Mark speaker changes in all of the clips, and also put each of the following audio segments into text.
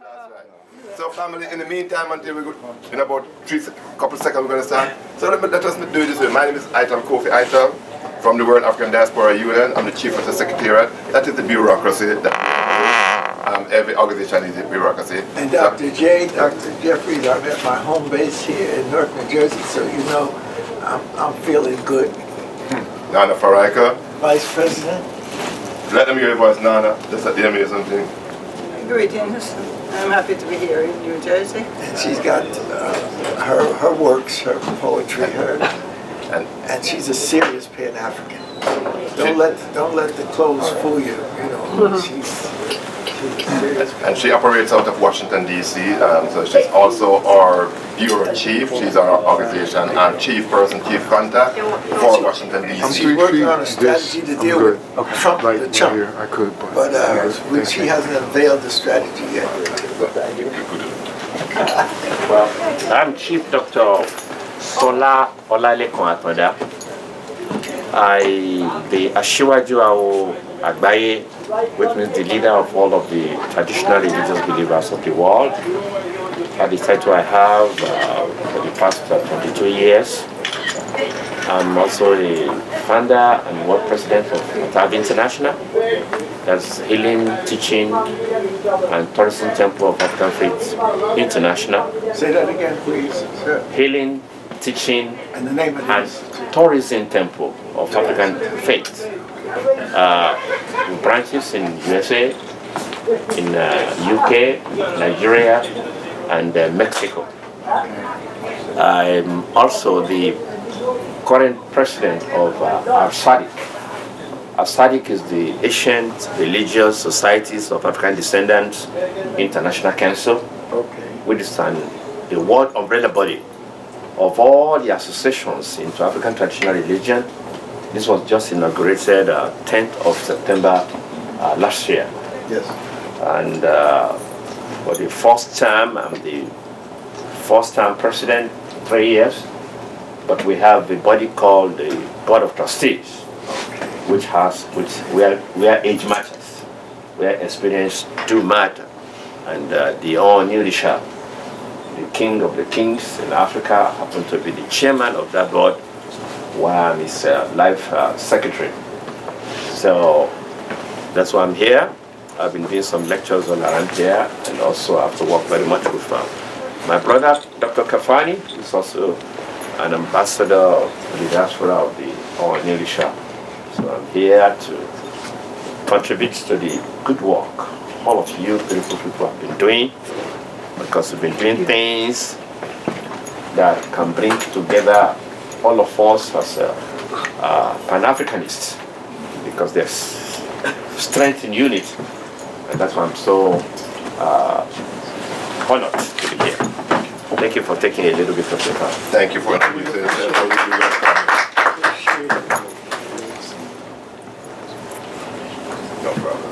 Speaker 1: That's right. So family, in the meantime, until we go, in about couple seconds we're going to start. So let us do it this way. My name is Kofi Eitel from the World African Diaspora Union. I'm the Chief of the Secretariat. That is the bureaucracy. Every organization is a bureaucracy.
Speaker 2: And Dr. Jeffries, I'm at my home base here in Newark, New Jersey, so you know I'm feeling good.
Speaker 1: Nana Faraika.
Speaker 2: Vice President.
Speaker 1: Let them hear your voice, Nana. Just at the end of something.
Speaker 3: Greetings. I'm happy to be here in New Jersey.
Speaker 2: And she's got her works, her poetry, and she's a serious Pan-African. Don't let the clothes fool you. You know, she's serious.
Speaker 1: And she operates out of Washington D.C. So she's also our bureau chief. She's our organization and chief contact for Washington D.C.
Speaker 2: She's working on a strategy to deal with Trump, the Trump.
Speaker 4: Here, I could,
Speaker 2: But she hasn't unveiled the strategy yet.
Speaker 5: Well, I'm Chief Dr. Sola Olalekon Atanda. The Ashiwaju Agbaye, which means the leader of all of the traditional religious believers of the world. The title I have for the past 22 years. I'm also a founder and world president of Anthem International. That's Healing, Teaching, and Tourism Temple of African Faith International.
Speaker 2: Say that again, please. Sir.
Speaker 5: Healing, Teaching,
Speaker 2: And the name of
Speaker 5: and
Speaker 2: this.
Speaker 5: Tourism Temple of African Faith. With branches in USA, in UK, Nigeria, and Mexico. I'm also the current president of ASADC. ASADC is the Ancient Religious Societies of African Descendants International Council, which is a world umbrella body of all the associations into African traditional religion. This was just inaugurated 10th of September last year.
Speaker 2: Yes.
Speaker 5: And for the first time, I'm the first-time president, 3 years. But we have a body called the Board of Trustees, which we are age matters, where experience do matter. And the Onyirisha, the king of the kings in Africa, happened to be the chairman of that board, while I'm his life secretary. So that's why I'm here. I've been doing some lectures all around here, and also I have to work very much with my brother, Dr. Kafani, who's also an ambassador of the diaspora of the Onyirisha. So I'm here to contribute to the good work all of you beautiful people have been doing, because we've been doing things that can bring together all of us as Pan-Africanists, because there's strength in unity, and that's why I'm so honored to be here. Thank you for taking a little bit of your time.
Speaker 1: Thank you for introducing yourself. No problem.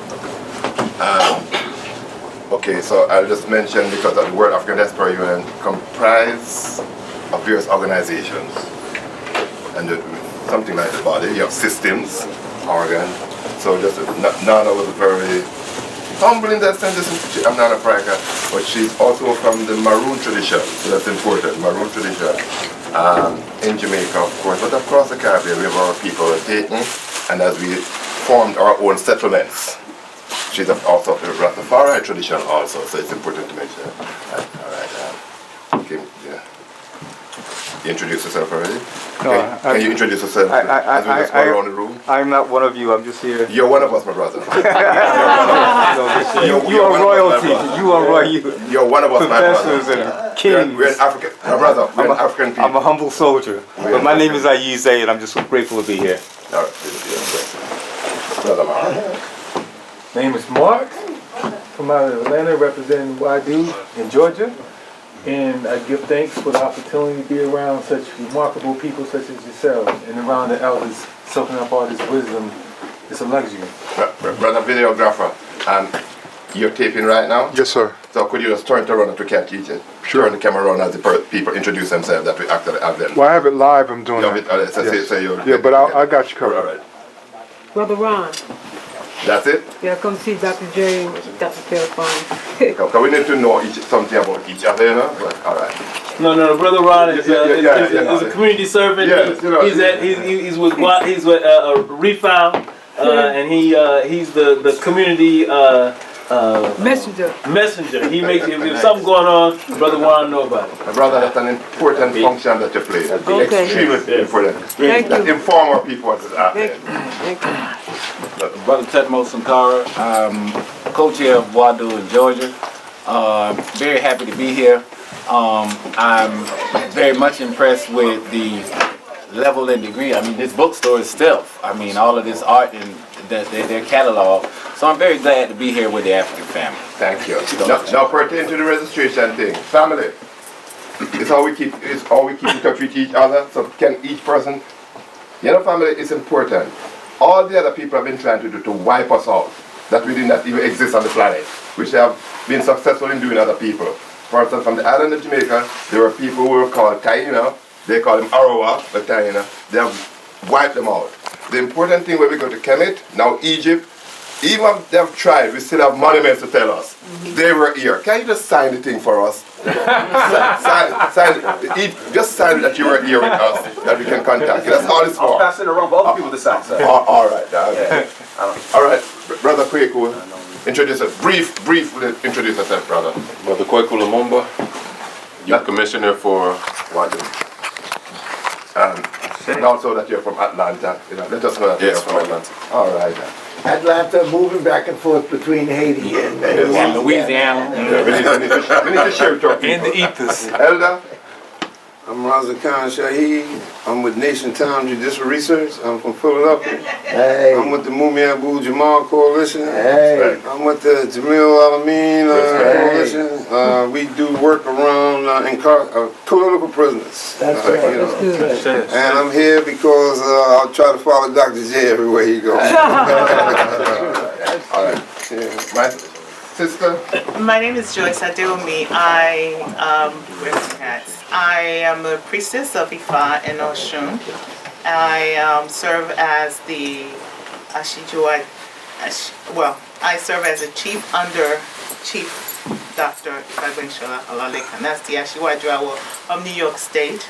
Speaker 1: Okay, so I'll just mention, because the World African Diaspora Union comprise of various organizations, and something like the body. You have systems, organs. So just Nana was very humble in that sense. I'm not a prayer, but she's also from the Maroon tradition, so that's important. Maroon tradition in Jamaica, of course, but across the Caribbean, we have our people taken, and as we formed our own settlements. She's also of the Rastafari tradition also, so it's important to mention. All right. Okay, yeah. You introduce yourself already?
Speaker 4: No,
Speaker 1: okay. Can you introduce yourself as we just go around the room?
Speaker 4: I'm not one of you, I'm just here.
Speaker 1: You're one of us, my brother.
Speaker 4: You are royalty. You are royalty.
Speaker 1: You're one of us, my brother.
Speaker 4: Professors and kings.
Speaker 1: We're an African, my brother. We're an African people.
Speaker 4: I'm a humble soldier. But my name is Ayize, and I'm just so grateful to be here.
Speaker 1: All right. Brother Maroon.
Speaker 6: My name is Mark, from out of Atlanta, representing YD in Georgia. And I give thanks for the opportunity to be around such remarkable people such as yourselves, and around the elders soaking up all this wisdom. It's a luxury.
Speaker 1: Brother videographer, you're taping right now?
Speaker 4: Yes, sir.
Speaker 1: So could you just turn it around if we can't teach it?
Speaker 4: Sure.
Speaker 1: Turn the camera around as the people introduce themselves, that we actually have them.
Speaker 4: Well, I have it live, I'm doing
Speaker 1: Yeah,
Speaker 4: it.
Speaker 1: but,
Speaker 4: Yeah, but I got you covered.
Speaker 1: All right.
Speaker 3: Brother Ron.
Speaker 1: That's it?
Speaker 7: Yeah, come see Dr. J, Dr. Telephone.
Speaker 1: Because we need to know something about each other, you know? But, all right.
Speaker 8: No. Brother Ron is
Speaker 1: Yeah,
Speaker 8: a community servant.
Speaker 1: Yes, you know,
Speaker 8: He's with Refound, and he's the community messenger. He makes if something going on, Brother Ron know about it.
Speaker 1: My brother, that's an important function that you play.
Speaker 7: Okay.
Speaker 1: Extremely important.
Speaker 7: Thank
Speaker 1: That
Speaker 7: you.
Speaker 1: inform our people what is happening.
Speaker 7: Thank you.
Speaker 9: Brother Tetmo Sankara, co-chair of Wadu in Georgia. Very happy to be here. I'm very much impressed with the level and degree. I mean, this bookstore is stealth. I mean, all of this art and their catalog. So I'm very glad to be here with the African family.
Speaker 1: Thank you. Now pertaining to the registration thing, family. It's how we keep in touch with each other. So can each person, you know, family is important. All the other people have been trying to do to wipe us out, that we did not even exist on the planet, which they have been successful in doing other people. For instance, from the island of Jamaica, there were people who were called Taina, they call them Arawa, but Taina, they have wiped them out. The important thing when we go to Kemet, now Egypt, even if they have tried, we still have monuments to tell us. They were here. Can you just sign the thing for us? Just sign that you were here with us, that we can contact you. That's all it's for.
Speaker 10: I'll pass it around for other people to sign, sir.
Speaker 1: All right. Okay. All right, Brother Kweku, introduce us. Briefly introduce yourself, brother.
Speaker 11: Brother Kweku Lumumba, Youth Commissioner for Wadu.
Speaker 1: And also that you're from Atlanta. You know, let us know that
Speaker 11: Yes,
Speaker 1: you're
Speaker 11: from Atlanta.
Speaker 1: All right.
Speaker 2: Atlanta moving back and forth between Haiti and
Speaker 9: Louisiana.
Speaker 1: We need to share it to our people.
Speaker 6: In the ethos.
Speaker 1: Elder?
Speaker 12: I'm Raza Khan Shahid. I'm with Nation Time Judicial Research. I'm from Philadelphia.
Speaker 2: Hey.
Speaker 12: I'm with the Mumi Abu Jamal Coalition.
Speaker 2: Hey.
Speaker 12: I'm with the Jamil Alameen Coalition. We do work around political prisoners.
Speaker 2: That's right.
Speaker 12: You know.
Speaker 2: That's good.
Speaker 12: And I'm here because I'll try to follow Dr. J everywhere he goes.
Speaker 1: All right.
Speaker 12: Yeah.
Speaker 1: My sister?
Speaker 13: My name is Joyce Adeomi. I am a priestess of Ifa and Oshun. I serve as the I serve as a chief under Chief Dr. Ifagwenshola Olalekan. That's the Ashiwadrawa of New York State.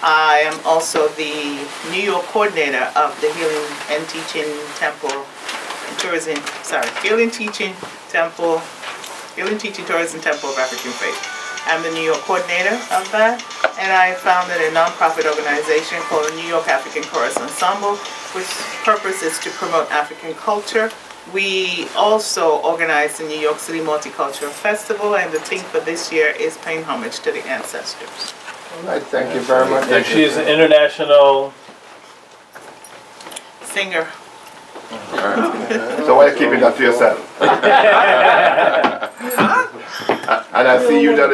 Speaker 13: I am also the New York coordinator of the Healing and Teaching Temple Tourism, Healing Teaching Tourism Temple of African Faith. I'm the New York coordinator of that, and I founded a nonprofit organization called the New York African Chorus Ensemble, which purpose is to promote African culture. We also organize the New York City Multicultural Festival, and the theme for this year is paying homage to the ancestors.
Speaker 1: All right, thank you very much.
Speaker 8: And she's an international
Speaker 13: Singer.
Speaker 1: So why are you keeping that to yourself? And I see you that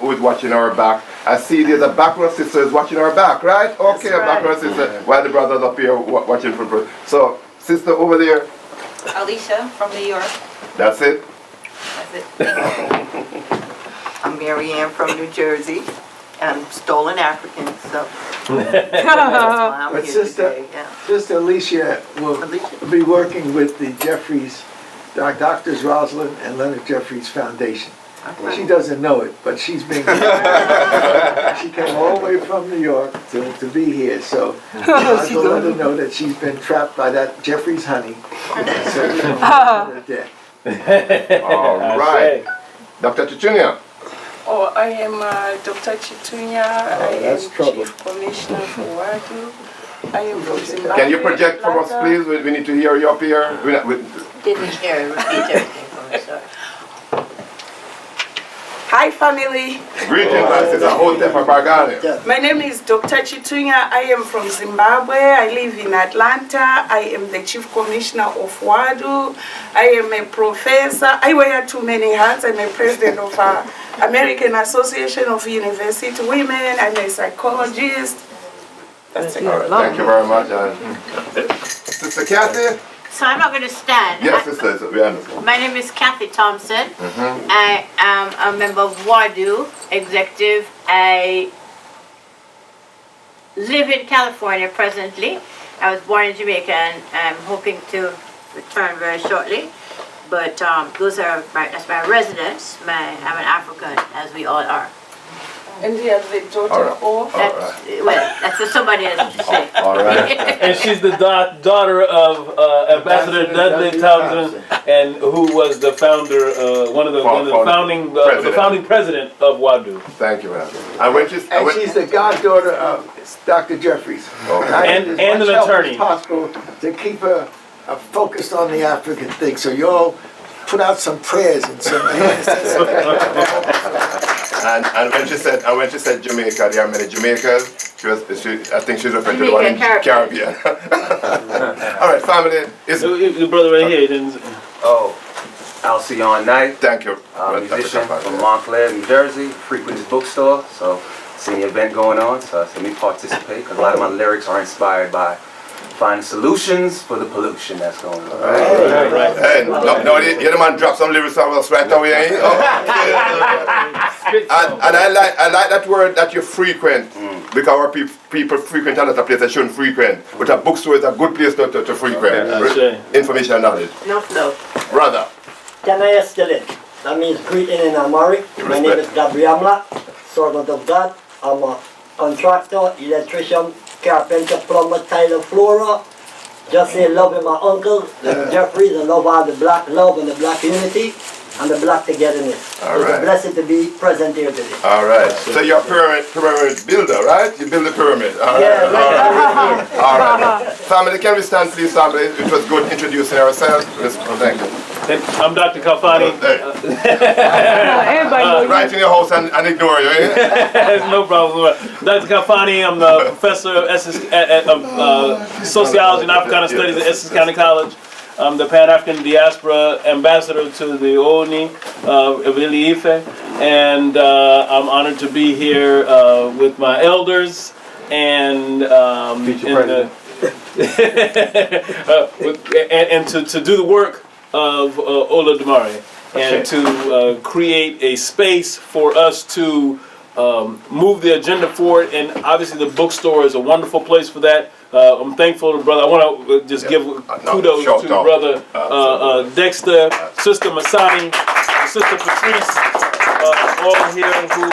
Speaker 1: who is watching our back. I see there's a back row sister is watching our back, right? Okay, a back row sister. While the brothers up here watching from front. So, sister over there.
Speaker 14: Alicia from New York.
Speaker 1: That's it?
Speaker 14: That's it. I'm Mary Ann from New Jersey. And stolen African, so that's why I'm
Speaker 2: But
Speaker 14: here
Speaker 2: Sister,
Speaker 14: today. Yeah.
Speaker 2: Sister Alicia will be working with the Jeffries, Doctors Rosalind and Leonard Jeffries Foundation. She doesn't know it, but she's been she came all the way from New York to be here, so I to let her know that she's been trapped by that Jeffries honey. So she's on her death.
Speaker 1: All right. Dr. Chichunya.
Speaker 15: Oh, I am Dr. Chitunya. I am Chief Commissioner for Wadu. I am from Zimbabwe.
Speaker 1: Can you project for us, please? We need to hear you up here.
Speaker 14: Didn't hear. Repeat everything for me, sorry.
Speaker 15: Hi, family.
Speaker 1: Greetings, my sister. Hotep Bargani.
Speaker 15: My name is Dr. Chitunya. I am from Zimbabwe. I live in Atlanta. I am the Chief Commissioner of Wadu. I am a professor. I wear too many hats. I'm a president of American Association of University Women. I'm a psychologist. That's it.
Speaker 1: All right, thank you very much. Sister Kathy?
Speaker 16: So I'm not going to stand.
Speaker 1: Yes, sister, we understand.
Speaker 16: My name is Kathy Thompson. I am a member of Wadu Executive. I live in California presently. I was born in Jamaica and I'm hoping to return very shortly. But that's my residence. I'm an African, as we all are.
Speaker 15: And he has a daughter or?
Speaker 16: Well, that's for somebody else to say.
Speaker 8: All right. And she's the daughter of Ambassador Dudley Thompson, and who was the founder, one of the founding president of WADU.
Speaker 1: Thank you, man. And
Speaker 2: she's the goddaughter of Dr. Jeffries.
Speaker 8: Okay. And an attorney.
Speaker 2: As possible to keep her focused on the African thing. So you all put out some prayers and some.
Speaker 1: And when she said Jamaica, there are many Jamaicans. I think she's referring to the one in Caribbean. All right, family.
Speaker 8: Your brother right here.
Speaker 10: Oh, Alcyon Knight.
Speaker 1: Thank you.
Speaker 10: Musician from Montclair, New Jersey. Frequent his bookstore, so seen the event going on, so let me participate because a lot of my lyrics are inspired by finding solutions for the pollution that's going on.
Speaker 1: Right. Hey, no, the man dropped some lyrics on us right away. Eh? Oh. and I like that word that you frequent, because our people frequent a lot of places they shouldn't frequent. But a bookstore is a good place to frequent. Information and knowledge.
Speaker 16: No.
Speaker 1: Brother.
Speaker 17: Can I escalate? That means greeting in Amharic. My name is Gabriamla, servant of God. I'm a contractor, electrician, carpenter, plumber, tiler, florer. Just say love with my uncle, Leonard Jeffries, and love all the black love and the black unity and the black togetherness.
Speaker 1: All
Speaker 17: It's a blessing to be present here today.
Speaker 1: All right. So you're a pyramid builder, right? You build a pyramid. All
Speaker 17: right.
Speaker 1: All right. Family, can we stand, please, family? It was good introducing ourselves. Thank you.
Speaker 8: I'm Dr. Kalfani.
Speaker 1: Right in your house and ignore you, eh?
Speaker 8: No problem. Dr. Kalfani, I'm the professor of Sociology and Africana Studies at Essex County College. I'm the Pan-African Diaspora Ambassador to the ONI of Ife, and I'm honored to be here with my elders and to do the work of Ola Damari, and to create a space for us to move the agenda forward. And obviously the bookstore is a wonderful place for that. I'm thankful to brother. I want to just give kudos to brother Dexter, sister Masani, sister Patrice, all here who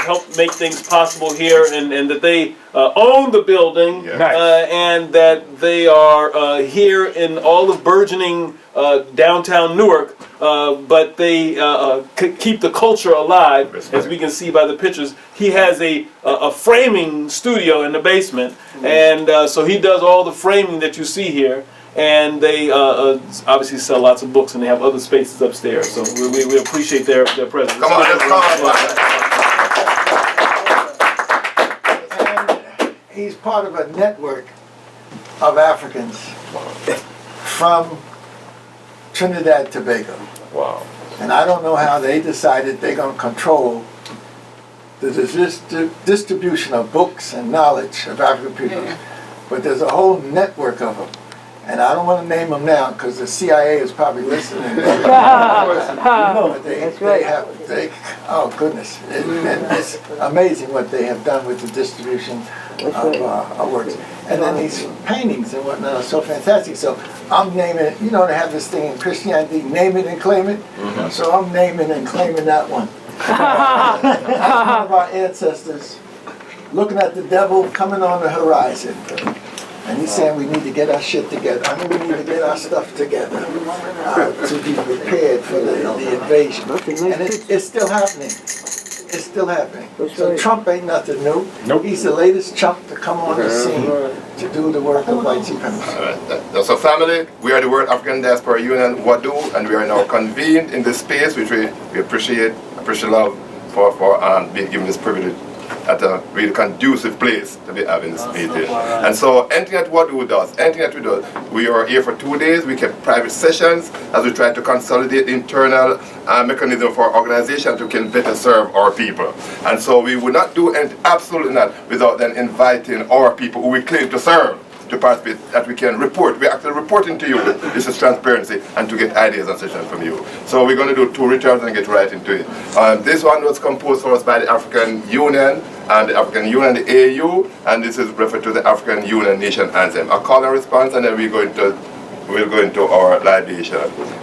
Speaker 8: help make things possible here, and that they own the building, and that they are here in all of burgeoning downtown Newark, but they keep the culture alive, as we can see by the pictures. He has a framing studio in the basement, and so he does all the framing that you see here. And they obviously sell lots of books, and they have other spaces upstairs. So we appreciate their presence.
Speaker 1: Come on, let's come on.
Speaker 2: He's part of a network of Africans from Trinidad and Tobago.
Speaker 1: Wow.
Speaker 2: And I don't know how they decided they're going to control the distribution of books and knowledge of African people. But there's a whole network of them. And I don't want to name them now because the CIA is probably listening. But oh goodness, it's amazing what they have done with the distribution of works. And then these paintings and whatnot are so fantastic. So I'm naming it, you know, they have this thing in Christianity, name it and claim it. So I'm naming and claiming that one. That's one of our ancestors looking at the devil coming on the horizon. And he's saying we need to get our shit together. I mean, we need to get our stuff together to be prepared for the invasion. And it's still happening. It's still happening. So Trump ain't nothing new. He's the latest chump to come on the scene to do the work of white supremacy.
Speaker 1: So family, we are the World African Diaspora Union, WADU, and we are now convened in this space, which we appreciate love for being given this privilege at a really conducive place to be having this meeting. And so anything that WADU does, we are here for 2 days. We kept private sessions as we try to consolidate the internal mechanism for our organization to can better serve our people. And so we would not do anything, absolutely not, without then inviting our people who we claim to serve to participate, that we can report. We're actually reporting to you. This is transparency, and to get ideas and suggestions from you. So we're going to do 2 returns and get right into it. This one was composed for us by the African Union, and the African Union, the AU, and this is referred to the African Union Nation Anthem. A call and response, and then we're going to we'll go into our libation.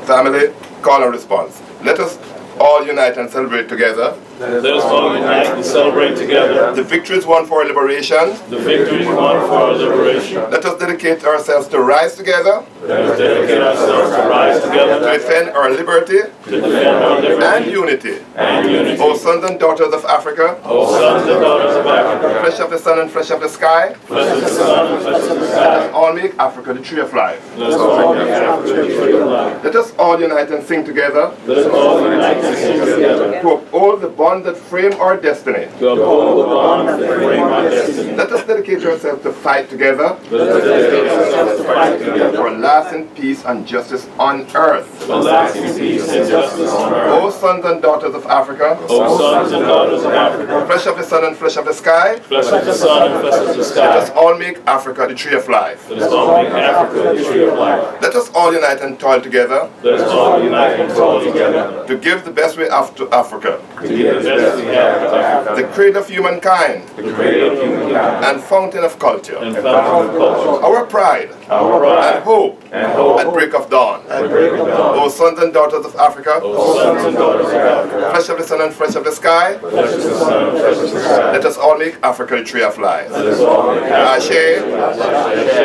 Speaker 1: Family, call and response. Let us all unite and celebrate together.
Speaker 8: Let us all unite and celebrate together.
Speaker 1: The victories won for our liberation.
Speaker 8: The victories won for our liberation.
Speaker 1: Let us dedicate ourselves to rise together.
Speaker 8: Let us dedicate ourselves to rise together.
Speaker 1: To defend our liberty.
Speaker 8: To defend our liberty.
Speaker 1: And unity.
Speaker 8: And unity.
Speaker 1: O sons and daughters of Africa.
Speaker 8: O sons and daughters of Africa.
Speaker 1: Flesh of the sun and flesh of the sky.
Speaker 8: Flesh of the sun and flesh of the sky.
Speaker 1: Let us all make Africa the tree of life.
Speaker 8: Let us all make Africa the tree of life.
Speaker 1: Let us all unite and sing together.
Speaker 8: Let us all unite and sing together.
Speaker 1: To uphold the bond that frame our destiny.
Speaker 8: To uphold the bond that frame our destiny.
Speaker 1: Let us dedicate ourselves to fight together.
Speaker 8: Let us dedicate ourselves to fight together.
Speaker 1: For lasting peace and justice on earth.
Speaker 8: For lasting peace and justice on earth.
Speaker 1: O sons and daughters of Africa.
Speaker 8: O sons and daughters of Africa.
Speaker 1: Flesh of the sun and flesh of the sky.
Speaker 8: Flesh of the sun and flesh of the sky.
Speaker 1: Let us all make Africa the tree of life.
Speaker 8: Let us all make Africa the tree of life.
Speaker 1: Let us all unite and toil together.
Speaker 8: Let us all unite and toil together.
Speaker 1: To give the best we have to Africa.
Speaker 8: To give the best we have to Africa.
Speaker 1: The cradle of humankind.
Speaker 8: The cradle of humankind.
Speaker 1: And fountain of culture.
Speaker 8: And fountain of culture.
Speaker 1: Our pride.
Speaker 8: Our pride.
Speaker 1: And hope.
Speaker 8: And hope.
Speaker 1: At break of dawn.
Speaker 8: At break of dawn.
Speaker 1: O sons and daughters of Africa.
Speaker 8: O sons and daughters of Africa.
Speaker 1: Flesh of the sun and flesh of the sky.
Speaker 8: Flesh of the sun and flesh of the sky.
Speaker 1: Let us all make Africa the tree of life.
Speaker 8: Let us all make
Speaker 1: Ashe.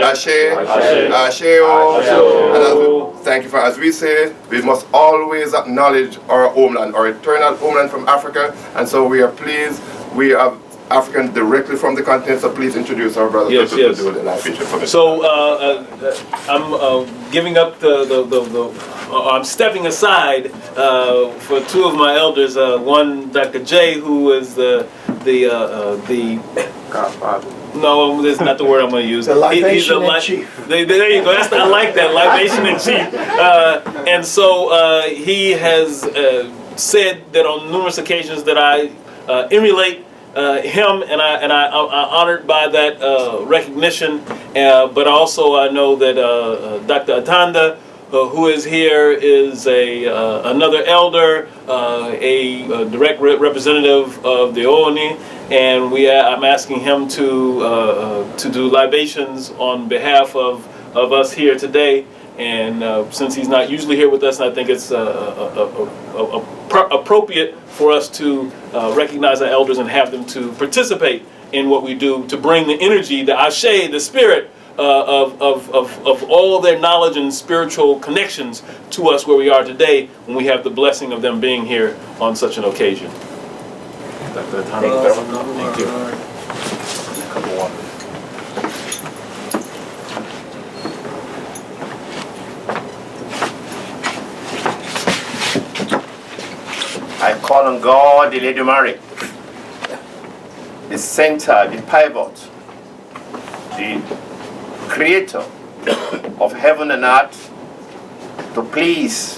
Speaker 1: Ashe. Ashe. And as we, thank you for, as we say, we must always acknowledge our homeland, our eternal homeland from Africa. And so we are pleased. We are African directly from the continent, so please introduce our brothers
Speaker 8: yes,
Speaker 1: to do the live feature for me.
Speaker 8: So I'm giving up I'm stepping aside for two of my elders. One, Dr. J, who is the
Speaker 2: Godfather.
Speaker 8: No, that's not the word I'm going to use.
Speaker 2: The libation in chief.
Speaker 8: There you go. I like that, libation in chief. And so he has said that on numerous occasions that I emulate him, and I'm honored by that recognition. But also I know that Dr. Atanda, who is here, is another elder, a direct representative of the ONI, and I'm asking him to do libations on behalf of us here today. And since he's not usually here with us, I think it's appropriate for us to recognize our elders and have them to participate in what we do to bring the energy, the ashe, the spirit of all their knowledge and spiritual connections to us where we are today when we have the blessing of them being here on such an occasion. Thank you.
Speaker 5: I call on God, the Lady Mary, the center, the pivot, the creator of heaven and earth, to please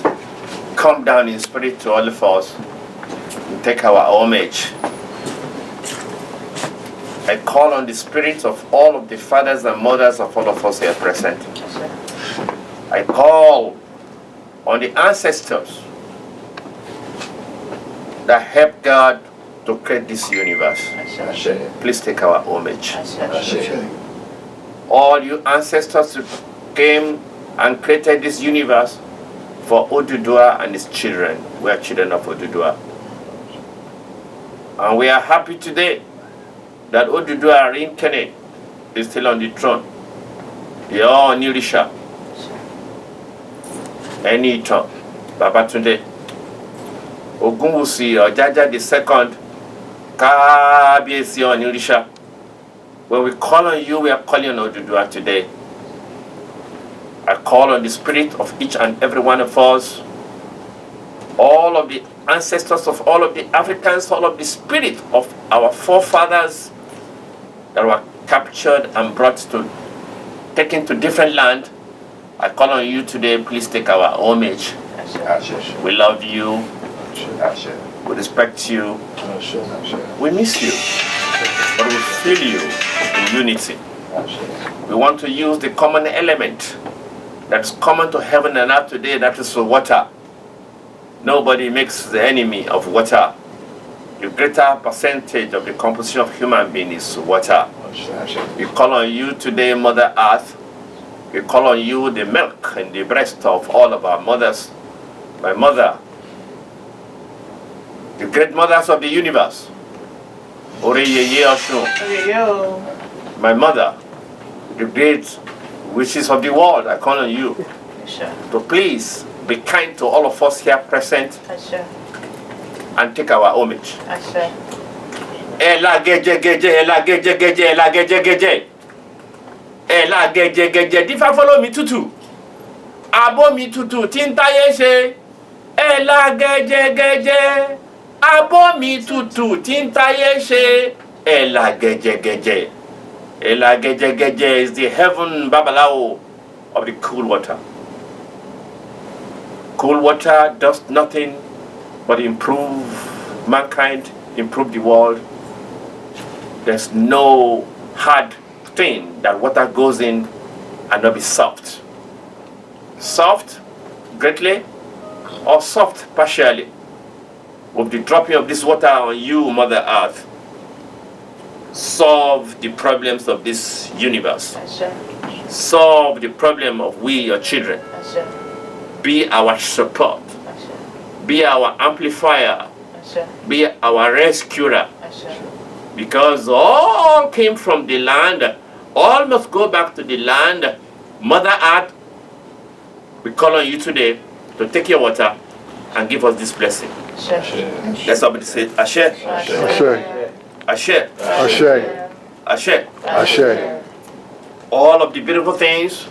Speaker 5: come down in spirit to all of us and take our homage. I call on the spirits of all of the fathers and mothers of all of us here present. I call on the ancestors that helped God to create this universe. Please take our homage. All you ancestors who came and created this universe for Oduduwa and his children. We are children of Oduduwa. And we are happy today that Oduduwa reincarnate is still on the throne. They are on Nirisha. Any time. Babatunde. Ogunwusi Ojaja II, Kabiesi Onirisha. When we call on you, we are calling on Oduduwa today. I call on the spirit of each and every one of us, all of the ancestors of all of the Africans, all of the spirit of our forefathers that were captured and taken to different land. I call on you today, please take our homage. We love you. We respect you. We miss you. But we feel you in unity. We want to use the common element that's common to heaven and earth today, that is water. Nobody makes the enemy of water. The greater percentage of the composition of human beings is water. We call on you today, Mother Earth, We call on you, the milk and the breast of all of our mothers. My mother, the great mothers of the universe. My mother, the great wishes of the world, I call on you to please be kind to all of us here present and take our homage. Ela geje geje, ela geje geje, ela geje geje. Ela geje geje, difa follow me tutu. Abo mi tutu, tinta yeshe. Ela geje geje. Abo mi tutu, tinta yeshe. Ela geje geje. Ela geje geje is the heaven babalao of the cool water. Cool water does nothing but improve mankind, improve the world. There's no hard thing that water goes in and not be soft. Soft greatly or soft partially. With the dropping of this water on you, Mother Earth, solve the problems of this universe. Solve the problem of we, your children. Be our support. Be our amplifier. Be our rescuer. Because all came from the land. All must go back to the land. Mother Earth, we call on you today to take your water and give us this blessing. Let's somebody say, Ashe.
Speaker 12: Ashe.
Speaker 5: Ashe.
Speaker 12: Ashe.
Speaker 5: Ashe.
Speaker 12: Ashe.
Speaker 5: All of the beautiful things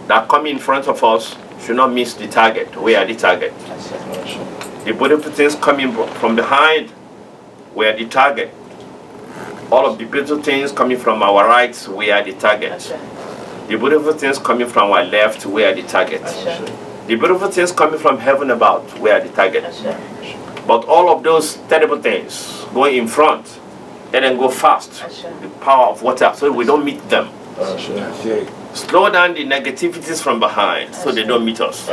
Speaker 5: that come in front of us should not miss the target. We are the target. The beautiful things coming from behind, we are the target. All of the beautiful things coming from our right, we are the target. The beautiful things coming from our left, we are the target. The beautiful things coming from heaven about, we are the target. But all of those terrible things going in front, and then go fast, the power of water, so we don't meet them. Slow down the negativities from behind, so they don't meet us.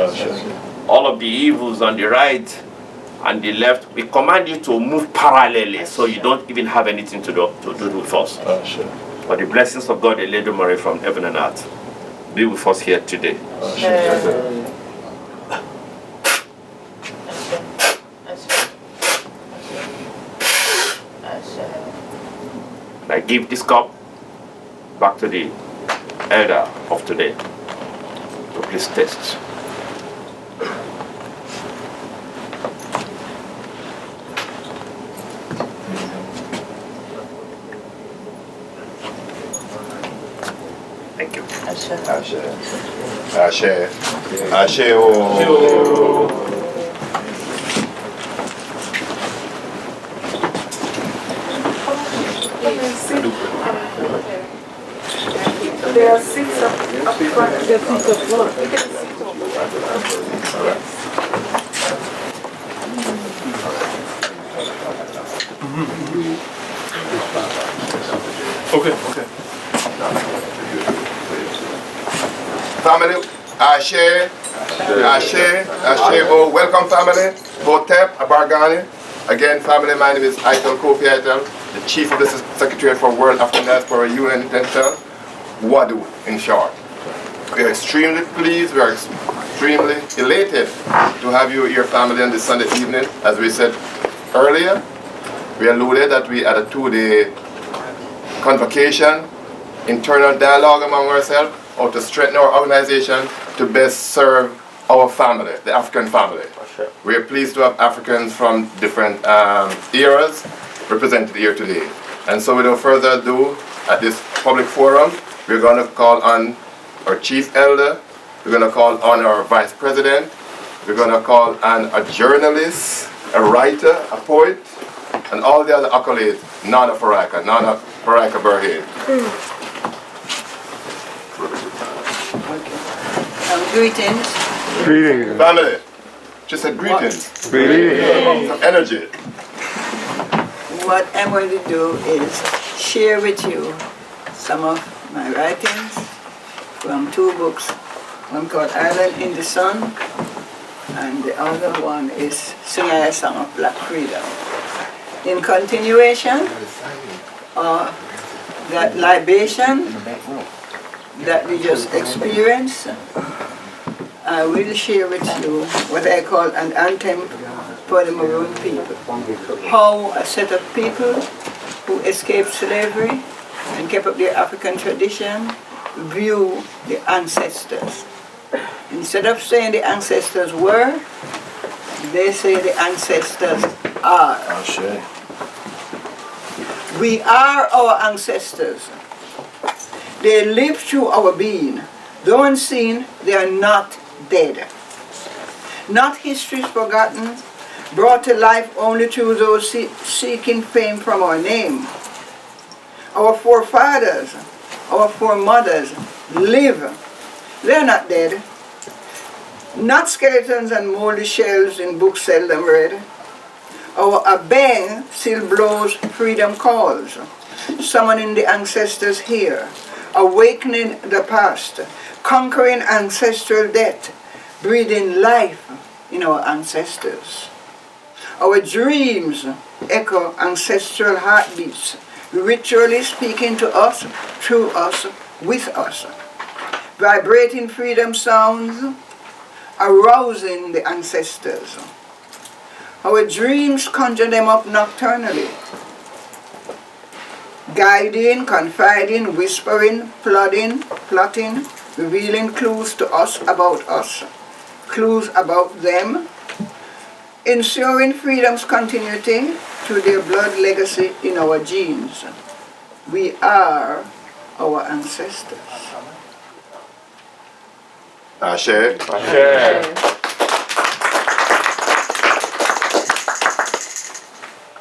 Speaker 5: All of the evils on the right and the left, we command you to move parallelly, so you don't even have anything to do with us. But the blessings of God, the Lady Mary from heaven and earth, be with us here today. I give this cup back to the elder of today. So please taste. Thank you.
Speaker 1: Ashe. Ashe. Ashe. Oh.
Speaker 15: There are seats up front.
Speaker 7: There are seats up front.
Speaker 8: Okay.
Speaker 1: Family, Ashe, Ashe, Ashe. Oh, welcome family. Hotep, Abargani. Again, family, my name is Aitel Kofi Aitel, the Chief of the Secretariat for World African Diaspora UN Intentional, WADU in short. We are extremely pleased, we are extremely elated to have you here, family, on this Sunday evening. As we said earlier, we alluded that we had a 2-day convocation, internal dialogue among ourselves, how to strengthen our organization to best serve our family, the African family. We are pleased to have Africans from different eras represented here today. And so without further ado, at this public forum, we're going to call on our chief elder, we're going to call on our vice president, we're going to call on a journalist, a writer, a poet, and all the other accolades, Nana Faraka Burhead.
Speaker 3: Greetings.
Speaker 12: Greetings.
Speaker 1: Family, just said greetings.
Speaker 12: Greetings.
Speaker 1: Some energy.
Speaker 3: What I'm going to do is share with you some of my writings from 2 books. One called Island in the Sun, and the other one is Sing I a Song of Black Freedom. In continuation, that libation that we just experienced, I will share with you what I call an anthem for the Maroon people. How a set of people who escaped slavery and kept up their African tradition view the ancestors. Instead of saying the ancestors were, they say the ancestors are. We are our ancestors. They live through our being. Though unseen, they are not dead. Not histories forgotten, brought to life only through those seeking fame from our name. Our forefathers, our foremothers live. They're not dead. Not skeletons and moldy shells in books seldom read. Our abang still blows freedom calls, summoning the ancestors here, awakening the past, conquering ancestral death, breathing life in our ancestors. Our dreams echo ancestral heartbeats, ritually speaking to us, through us, with us. Vibrating freedom sounds, arousing the ancestors. Our dreams conjure them up nocturnally, guiding, confiding, whispering, plotting, revealing clues to us, clues about them, ensuring freedom's continuity through their blood legacy in our genes. We are our ancestors.
Speaker 1: Ashe.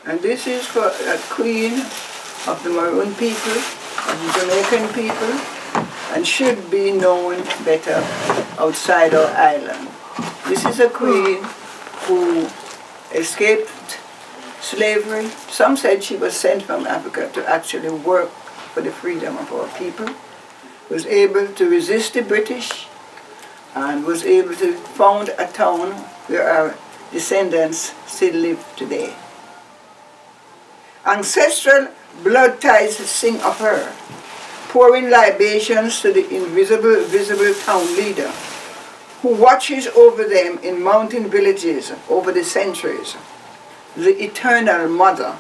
Speaker 3: And this is for a queen of the Maroon people, of the Jamaican people, and should be known better outside our island. This is a queen who escaped slavery. Some said she was sent from Africa to actually work for the freedom of our people, was able to resist the British, and was able to found a town where our descendants still live today. Ancestral blood ties sing of her, pouring libations to the invisible, visible town leader, who watches over them in mountain villages over the centuries, the eternal mother.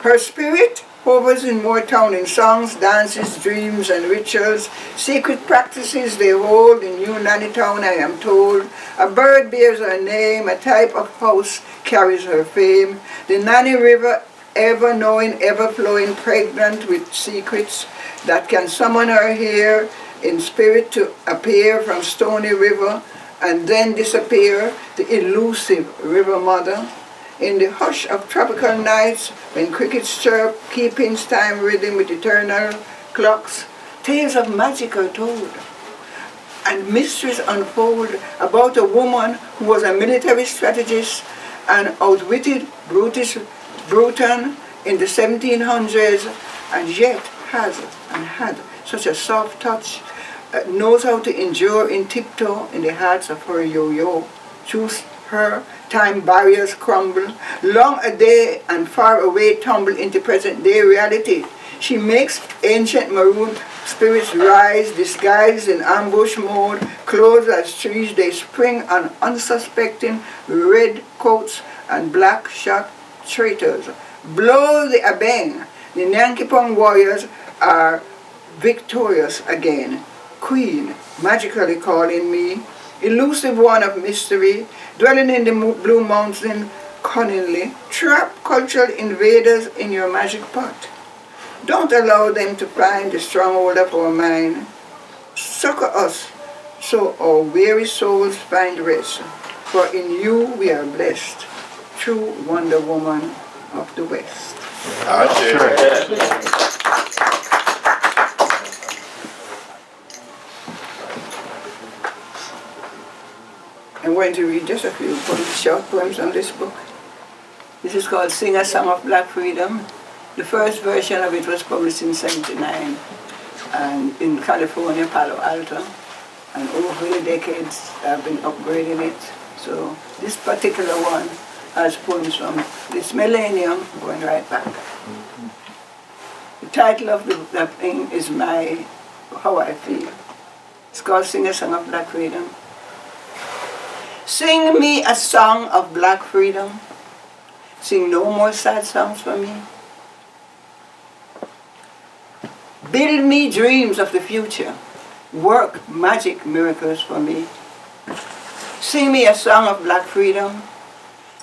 Speaker 3: Her spirit hovers in Moortown in songs, dances, dreams, and rituals, secret practices they hold in New Nannytown, I am told. A bird bears her name, a type of house carries her fame. The Nanny River, ever knowing, ever flowing, pregnant with secrets that can summon her here in spirit to appear from Stony River and then disappear, the elusive river mother. In the hush of tropical nights, when crickets chirp, keeping time rhythm with eternal clocks, tales of magic are told, and mysteries unfold about a woman who was a military strategist and outwitted Bruton in the 1700s, and yet has and had such a soft touch, knows how to endure in tiptoe in the hearts of her yo-yo. Choose her, time barriers crumble, long a day and far away tumble into present day reality. She makes ancient Maroon spirits rise, disguised in ambush mode, clothes as trees they spring on unsuspecting red coats and black shot traitors. Blow the abang, the Nyankipong warriors are victorious again. Queen, magically calling me, elusive one of mystery, dwelling in the Blue Mountain cunningly, trap cultural invaders in your magic pot. Don't allow them to find the stronghold of our mind. Succor us so our weary souls find rest, for in you we are blessed, true Wonder Woman of the West. I'm going to read just a few short poems on this book. This is called Sing a Song of Black Freedom. The first version of it was published in '79 and in California, Palo Alto. And over the decades, I've been upgrading it. So this particular one has poems from this millennium going right back. The title of the thing is How I Feel. It's called Sing a Song of Black Freedom. Sing me a song of black freedom. Sing no more sad songs for me. Build me dreams of the future. Work magic miracles for me. Sing me a song of black freedom.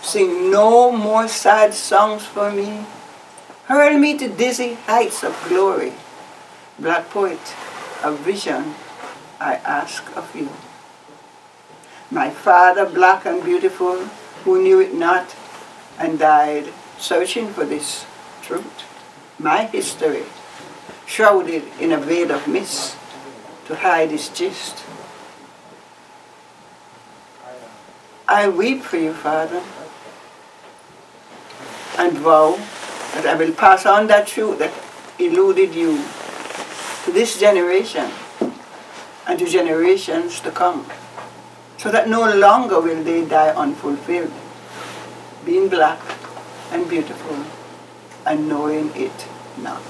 Speaker 3: Sing no more sad songs for me. Hurl me to dizzy heights of glory. Black poet, a vision I ask of you. My father, black and beautiful, who knew it not and died searching for this truth. My history, shrouded in a veil of mist to hide its gist. I weep for you, Father, and vow that I will pass on that truth that eluded you to this generation and to generations to come, so that no longer will they die unfulfilled, being black and beautiful and knowing it not.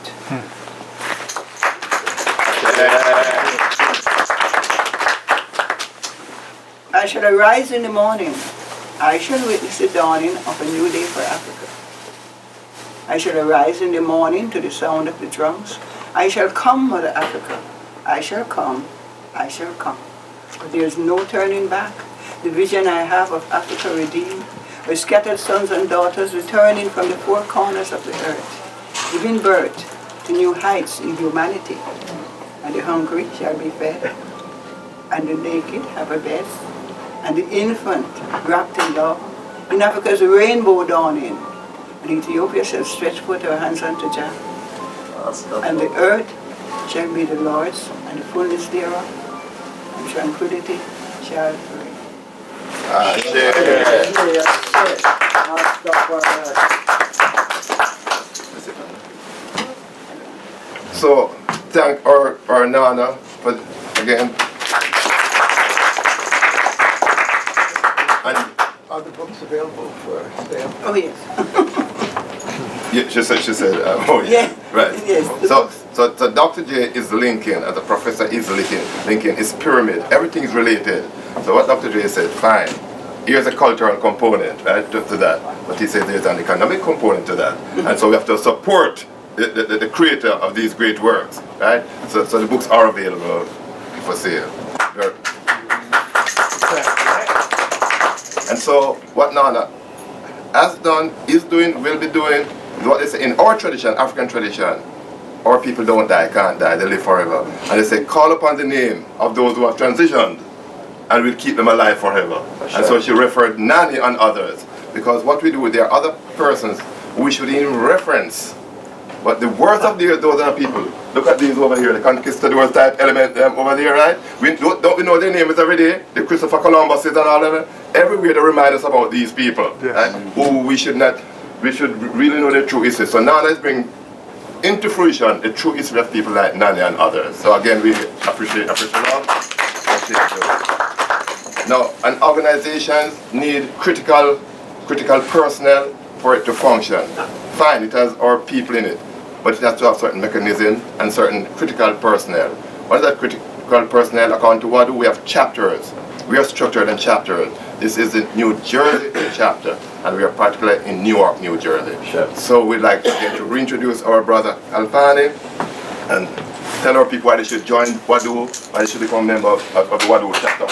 Speaker 3: I shall arise in the morning. I shall witness the dawning of a new day for Africa. I shall arise in the morning to the sound of the drums. I shall come, Mother Africa. I shall come. I shall come. But there is no turning back. The vision I have of Africa redeemed, with scattered sons and daughters returning from the four corners of the earth, giving birth to new heights in humanity. And the hungry shall be fed, and the naked have a bed, and the infant wrapped in love. In Africa's rainbow dawning, and Ethiopia shall stretch forth her hands unto Jah. And the earth shall be the Lord's, and the fullness thereof, and tranquility shall reign.
Speaker 1: So, thank our Nana for, again. And
Speaker 2: are the books available for sale?
Speaker 3: Oh, yes.
Speaker 1: yeah, she said, oh yeah, right.
Speaker 3: Yes.
Speaker 1: So Dr. J is linking, the professor is linking his pyramid. Everything is related. So what Dr. J said, fine. Here's a cultural component, right, to that. But he said there's an economic component to that. And so we have to support the creator of these great works, right? So the books are available for sale. And so what Nana has done, is doing, will be doing, is what they say in our tradition, African tradition, our people don't die, can't die, they live forever. And they say, call upon the name of those who have transitioned, and we'll keep them alive forever. Sure. And so she referred Nani and others, because what we do, there are other persons we should even reference. But the worth of those other people, look at these over here, the conquistadors type element over there, right? Don't we know their names every day? The Christopher Columbuses and all of them. Everywhere they remind us about these people, yes. Right? Who we should really know their true history. So now let's bring into fruition the true history of people like Nani and others. So again, we appreciate all. Now, an organization needs critical personnel for it to function. Fine, it has our people in it, but it has to have certain mechanism and certain critical personnel. What is that critical personnel? According to Wadu, we have chapters. We are structured in chapters. This is the New Jersey chapter, and we are particularly in Newark, New Jersey. Sure. So we'd like again to reintroduce our brother Alfani and tell our people why they should join Wadu, why they should become a member of the Wadu chapter.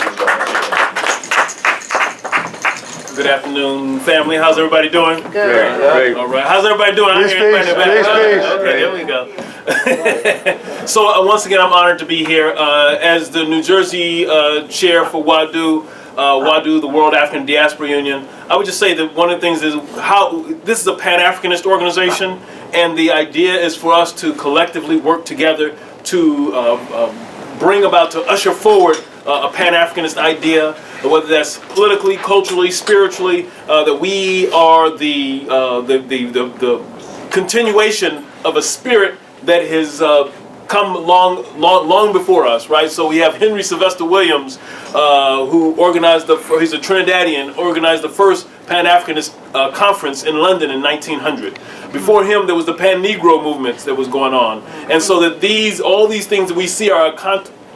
Speaker 8: Good afternoon, family. How's everybody doing?
Speaker 7: Good.
Speaker 8: Great. All right. How's everybody doing? I hear everybody in the back. Okay, there we go. So once again, I'm honored to be here as the New Jersey chair for WADU, the World African Diaspora Union. I would just say that one of the things is how this is a Pan-Africanist organization, and the idea is for us to collectively work together to bring about, to usher forward a Pan-Africanist idea, whether that's politically, culturally, spiritually, that we are the continuation of a spirit that has come long before us, right? So we have Henry Sylvester Williams, who organized he's a Trinidadian, organized the first Pan-Africanist conference in London in 1900. Before him, there was the Pan-Negro movement that was going on. And so that all these things that we see are a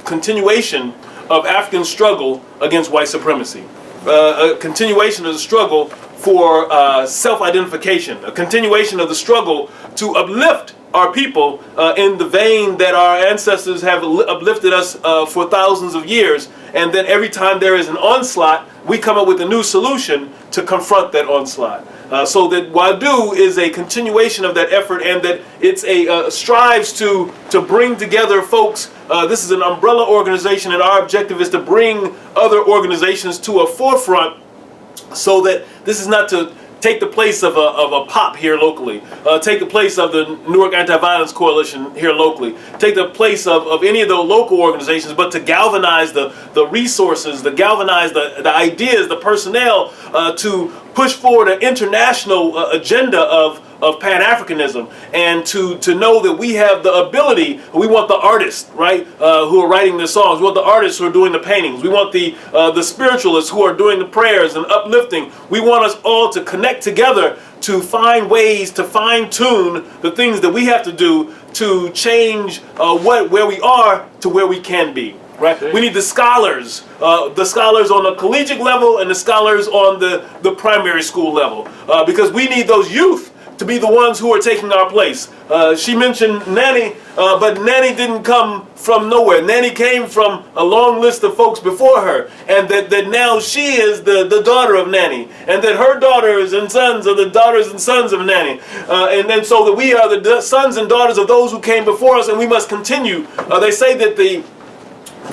Speaker 8: continuation of African struggle against white supremacy, a continuation of the struggle for self-identification, a continuation of the struggle to uplift our people in the vein that our ancestors have uplifted us for thousands of years. And then every time there is an onslaught, we come up with a new solution to confront that onslaught. So that Wadu is a continuation of that effort, and that it's a strives to bring together folks. This is an umbrella organization, and our objective is to bring other organizations to a forefront, so that this is not to take the place of a POP here locally, take the place of the Newark Anti-Violence Coalition here locally, take the place of any of the local organizations, but to galvanize the resources, to galvanize the ideas, the personnel, to push forward an international agenda of Pan-Africanism, and to know that we have the ability. We want the artists, right, who are writing the songs. We want the artists who are doing the paintings. We want the spiritualists who are doing the prayers and uplifting. We want us all to connect together to find ways to fine-tune the things that we have to do to change where we are to where we can be. Right? We need the scholars on the collegiate level and the scholars on the primary school level, because we need those youth to be the ones who are taking our place. She mentioned Nanny, but Nanny didn't come from nowhere. Nanny came from a long list of folks before her, and that now she is the daughter of Nanny, and that her daughters and sons are the daughters and sons of Nanny, and then so that we are the sons and daughters of those who came before us, and we must continue. They say that the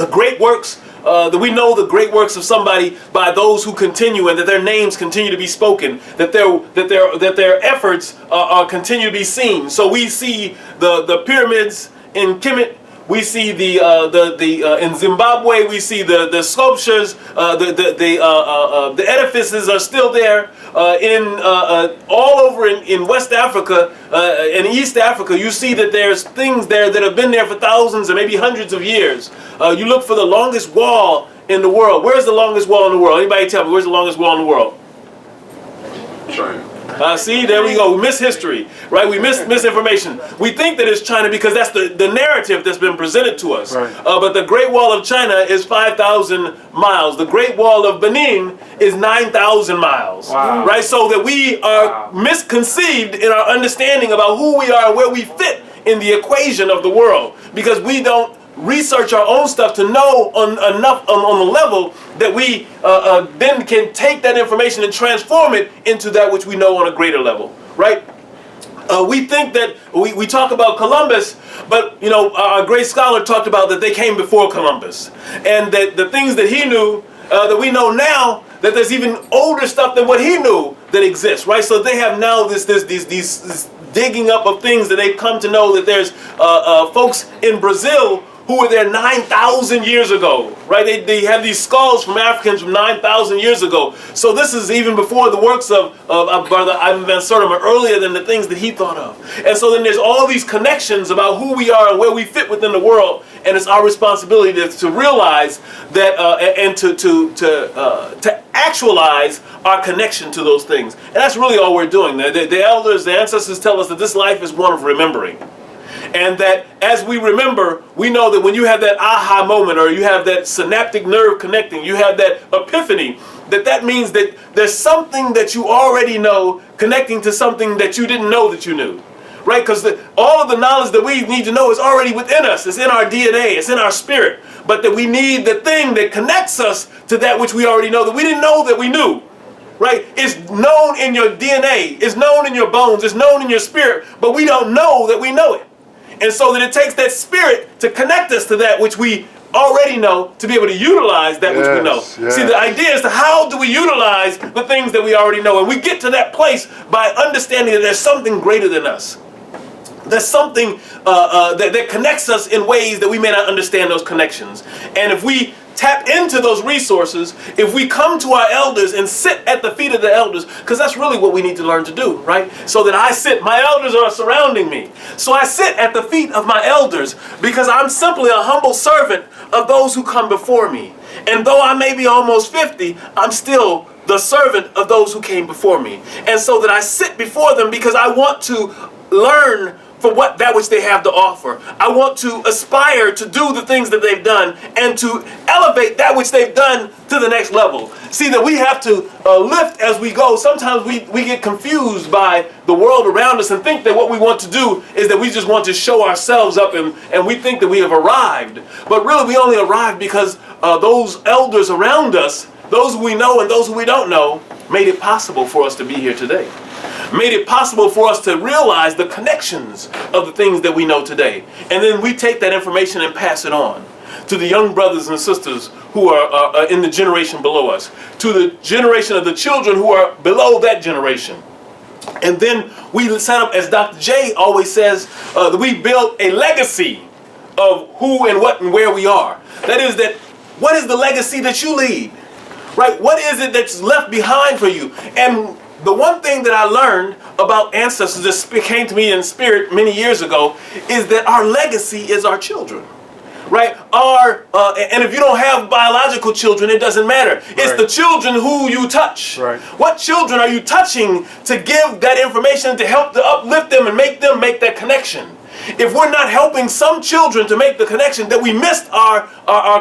Speaker 8: great works, that we know the great works of somebody by those who continue, and that their names continue to be spoken, that their efforts are continue to be seen. So we see the pyramids in Kemet. We see in Zimbabwe. We see the sculptures. The edifices are still there. All over in West Africa, in East Africa, you see that there's things there that have been there for thousands and maybe hundreds of years. You look for the longest wall in the world. Where's the longest wall in the world? Anybody tell me, where's the longest wall in the world?
Speaker 11: China.
Speaker 8: See, there we go. We miss history, right? We miss misinformation. We think that it's China because that's the narrative that's been presented to us. Right. But the Great Wall of China is 5,000 miles. The Great Wall of Benin is 9,000 miles. Wow. Right? So that we are misconceived in our understanding about who we are and where we fit in the equation of the world, because we don't research our own stuff to know on the level that we then can take that information and transform it into that which we know on a greater level, right? We think that we talk about Columbus, but you know, our great scholar talked about that they came before Columbus, and that the things that he knew that we know now, that there's even older stuff than what he knew that exists, right? So they have now this digging up of things that they've come to know, that there's folks in Brazil who were there 9,000 years ago, right? They have these skulls from Africans from 9,000 years ago. So this is even before the works of Brother Ivan Van Sertima, earlier than the things that he thought of. And so then there's all these connections about who we are and where we fit within the world, and it's our responsibility to realize that and to actualize our connection to those things. And that's really all we're doing. The elders, the ancestors tell us that this life is one of remembering. And that as we remember, we know that when you have that aha moment, or you have that synaptic nerve connecting, you have that epiphany, that means that there's something that you already know connecting to something that you didn't know that you knew. Right? Because all of the knowledge that we need to know is already within us. It's in our DNA. It's in our spirit. But that we need the thing that connects us to that which we already know that we didn't know that we knew. Right? It's known in your DNA. It's known in your bones. It's known in your spirit. But we don't know that we know it. And so that it takes that spirit to connect us to that which we already know, to be able to utilize that which we know. Yes. See, the idea is to how do we utilize the things that we already know? And we get to that place by understanding that there's something greater than us. There's something that connects us in ways that we may not understand those connections. And if we tap into those resources, if we come to our elders and sit at the feet of the elders, because that's really what we need to learn to do, right? So that I sit, my elders are surrounding me. So I sit at the feet of my elders because I'm simply a humble servant of those who come before me. And though I may be almost 50, I'm still the servant of those who came before me. And so that I sit before them because I want to learn for that which they have to offer. I want to aspire to do the things that they've done and to elevate that which they've done to the next level. See, that we have to lift as we go. Sometimes we get confused by the world around us and think that what we want to do is that we just want to show ourselves up and we think that we have arrived. But really we only arrived because those elders around us, those who we know and those who we don't know, made it possible for us to be here today. Made it possible for us to realize the connections of the things that we know today. And then we take that information and pass it on to the young brothers and sisters who are in the generation below us, to the generation of the children who are below that generation. And then we set up, as Dr. J always says, that we build a legacy of who and what and where we are. That is that, what is the legacy that you leave? Right? What is it that's left behind for you? And the one thing that I learned about ancestors that came to me in spirit many years ago is that our legacy is our children. Right? And if you don't have biological children, it doesn't matter. It's the children who you touch.
Speaker 4: Right.
Speaker 8: What children are you touching to give that information to help to uplift them and make them make that connection? If we're not helping some children to make the connection, then we missed our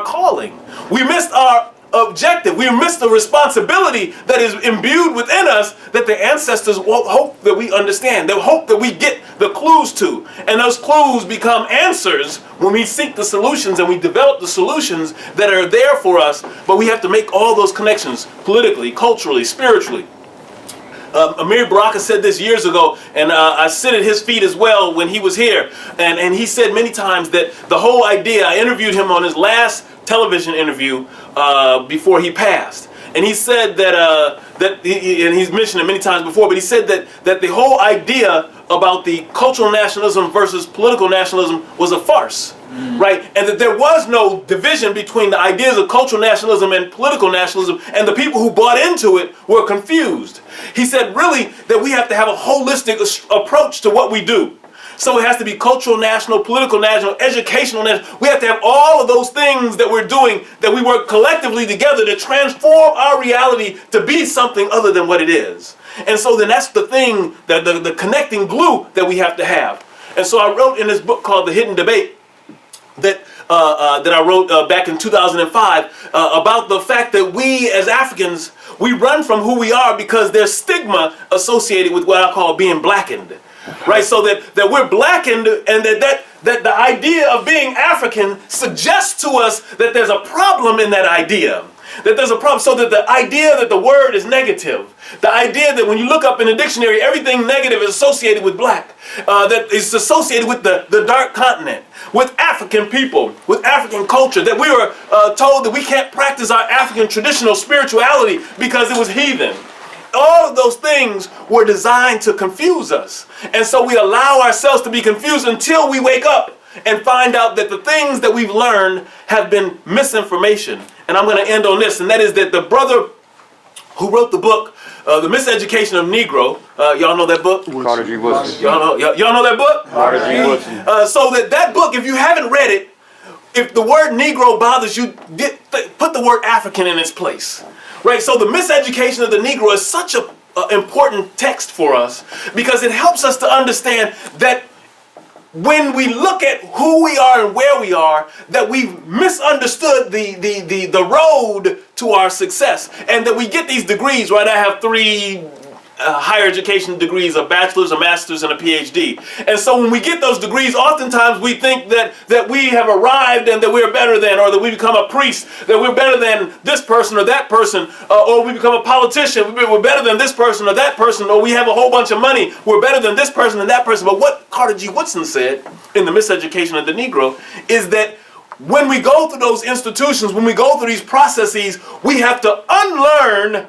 Speaker 8: calling. We missed our objective. We missed the responsibility that is imbued within us that the ancestors hope that we understand. They hope that we get the clues to. And those clues become answers when we seek the solutions and we develop the solutions that are there for us. But we have to make all those connections politically, culturally, spiritually. Amir Baraka said this years ago, and I sit at his feet as well when he was here. And he said many times that the whole idea, I interviewed him on his last television interview before he passed. And he said that, and he's mentioned it many times before, but he said that the whole idea about the cultural nationalism versus political nationalism was a farce. Right? And that there was no division between the ideas of cultural nationalism and political nationalism, and the people who bought into it were confused. He said really that we have to have a holistic approach to what we do. So it has to be cultural national, political national, educational national. We have to have all of those things that we're doing, that we work collectively together to transform our reality to be something other than what it is. And so then that's the thing, the connecting glue that we have to have. And so I wrote in this book called The Hidden Debate, that I wrote back in 2005 about the fact that we as Africans, we run from who we are because there's stigma associated with what I call being blackened. Right? So that we're blackened, and that the idea of being African suggests to us that there's a problem in that idea. That there's a problem, so that the idea that the word is negative, the idea that when you look up in the dictionary, everything negative is associated with black, that is associated with the dark continent, with African people, with African culture, that we were told that we can't practice our African traditional spirituality because it was heathen. All of those things were designed to confuse us. And so we allow ourselves to be confused until we wake up and find out that the things that we've learned have been misinformation. And I'm going to end on this, and that is that the brother who wrote the book, The Miseducation of Negro, y'all know that book?
Speaker 4: Carter G. Woodson.
Speaker 8: Y'all know that book?
Speaker 4: Carter G. Woodson.
Speaker 8: So that book, if you haven't read it, if the word Negro bothers you, put the word African in its place. Right, so the miseducation of the Negro is such an important text for us because it helps us to understand that when we look at who we are and where we are, that we've misunderstood the road to our success, and that we get these degrees. Right, I have 3 higher education degrees, a bachelor's, a master's, and a PhD. And so when we get those degrees, oftentimes we think that we have arrived and that we're better than, or that we become a priest, that we're better than this person or that person, or we become a politician, we're better than this person or that person, or we have a whole bunch of money, we're better than this person and that person. But what Carter G. Woodson said in The Miseducation of the Negro is that when we go through those institutions, when we go through these processes, we have to unlearn.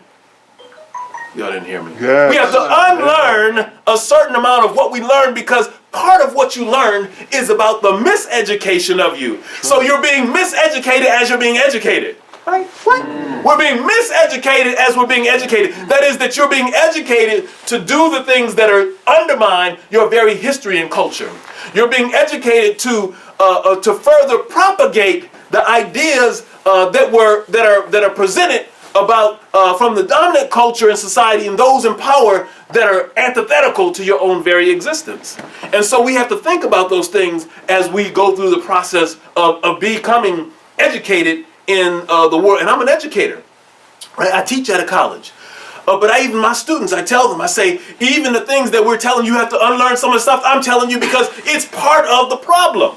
Speaker 8: Y'all didn't hear me. Yes. We have to unlearn a certain amount of what we learned, because part of what you learn is about the miseducation of you. True. So you're being miseducated as you're being educated. Right? What? We're being miseducated as we're being educated. That is, that you're being educated to do the things that undermine your very history and culture. You're being educated to further propagate the ideas that are presented about from the dominant culture in society and those in power that are antithetical to your own very existence. And so we have to think about those things as we go through the process of becoming educated in the world. And I'm an educator, right? I teach at a college. But even my students, I tell them, I say, even the things that we're telling you have to unlearn some of the stuff, I'm telling you because it's part of the problem.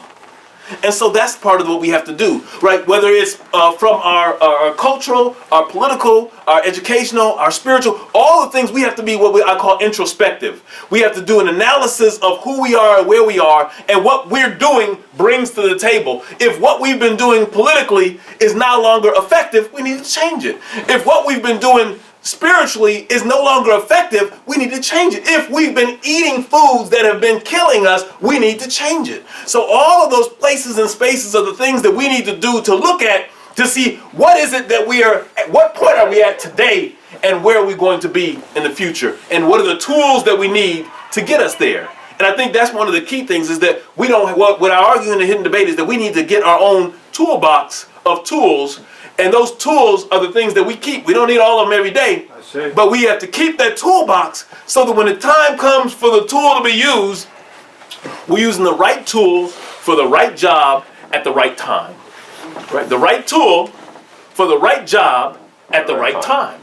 Speaker 8: And so that's part of what we have to do, right? Whether it's from our cultural, our political, our educational, our spiritual, all the things, we have to be what I call introspective. We have to do an analysis of who we are and where we are and what we're doing brings to the table. If what we've been doing politically is no longer effective, we need to change it. If what we've been doing spiritually is no longer effective, we need to change it. If we've been eating foods that have been killing us, we need to change it. So all of those places and spaces are the things that we need to do to look at to see what is it that we are, at what point are we at today and where are we going to be in the future and what are the tools that we need to get us there. And I think that's one of the key things is that we don't, what I argue in the hidden debate is that we need to get our own toolbox of tools. And those tools are the things that we keep. We don't need all of them every day, but we have to keep that toolbox so that when the time comes for the tool to be used, we're using the right tool for the right job at the right time. Right? The right tool for the right job at the right time.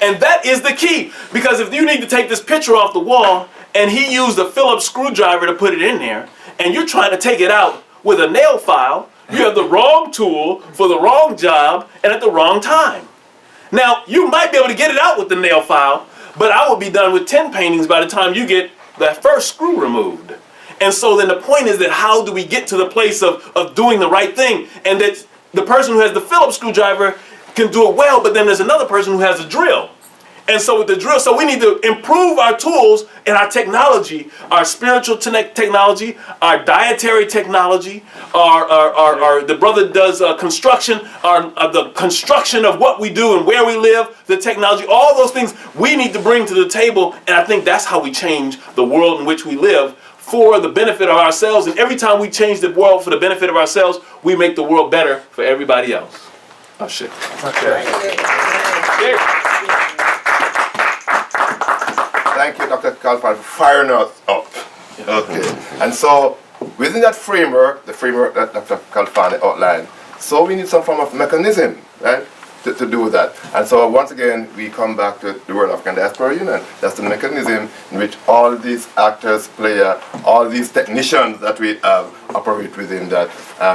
Speaker 8: And that is the key. Because if you need to take this picture off the wall and he used a Phillips screwdriver to put it in there, and you're trying to take it out with a nail file, you have the wrong tool for the wrong job and at the wrong time. Now, you might be able to get it out with the nail file, but I will be done with 10 paintings by the time you get that first screw removed. And so then the point is that how do we get to the place of doing the right thing? And that the person who has the Phillips screwdriver can do it well, but then there's another person who has a drill. And so with the drill, so we need to improve our tools and our technology, our spiritual technology, our dietary technology, our the brother does construction, the construction of what we do and where we live, the technology, all those things we need to bring to the table. And I think that's how we change the world in which we live for the benefit of ourselves. And every time we change the world for the benefit of ourselves, we make the world better for everybody else. Oh, shit.
Speaker 1: Okay. Yeah. Thank you, Dr. Kalfan, for firing us up. Okay. And so, within that framework, the framework that Dr. Kalfan outlined, so we need some form of mechanism, right, to do that. And so, once again, we come back to the World African Diaspora Union. That's the mechanism in which all these actors play, all these technicians that we operate within that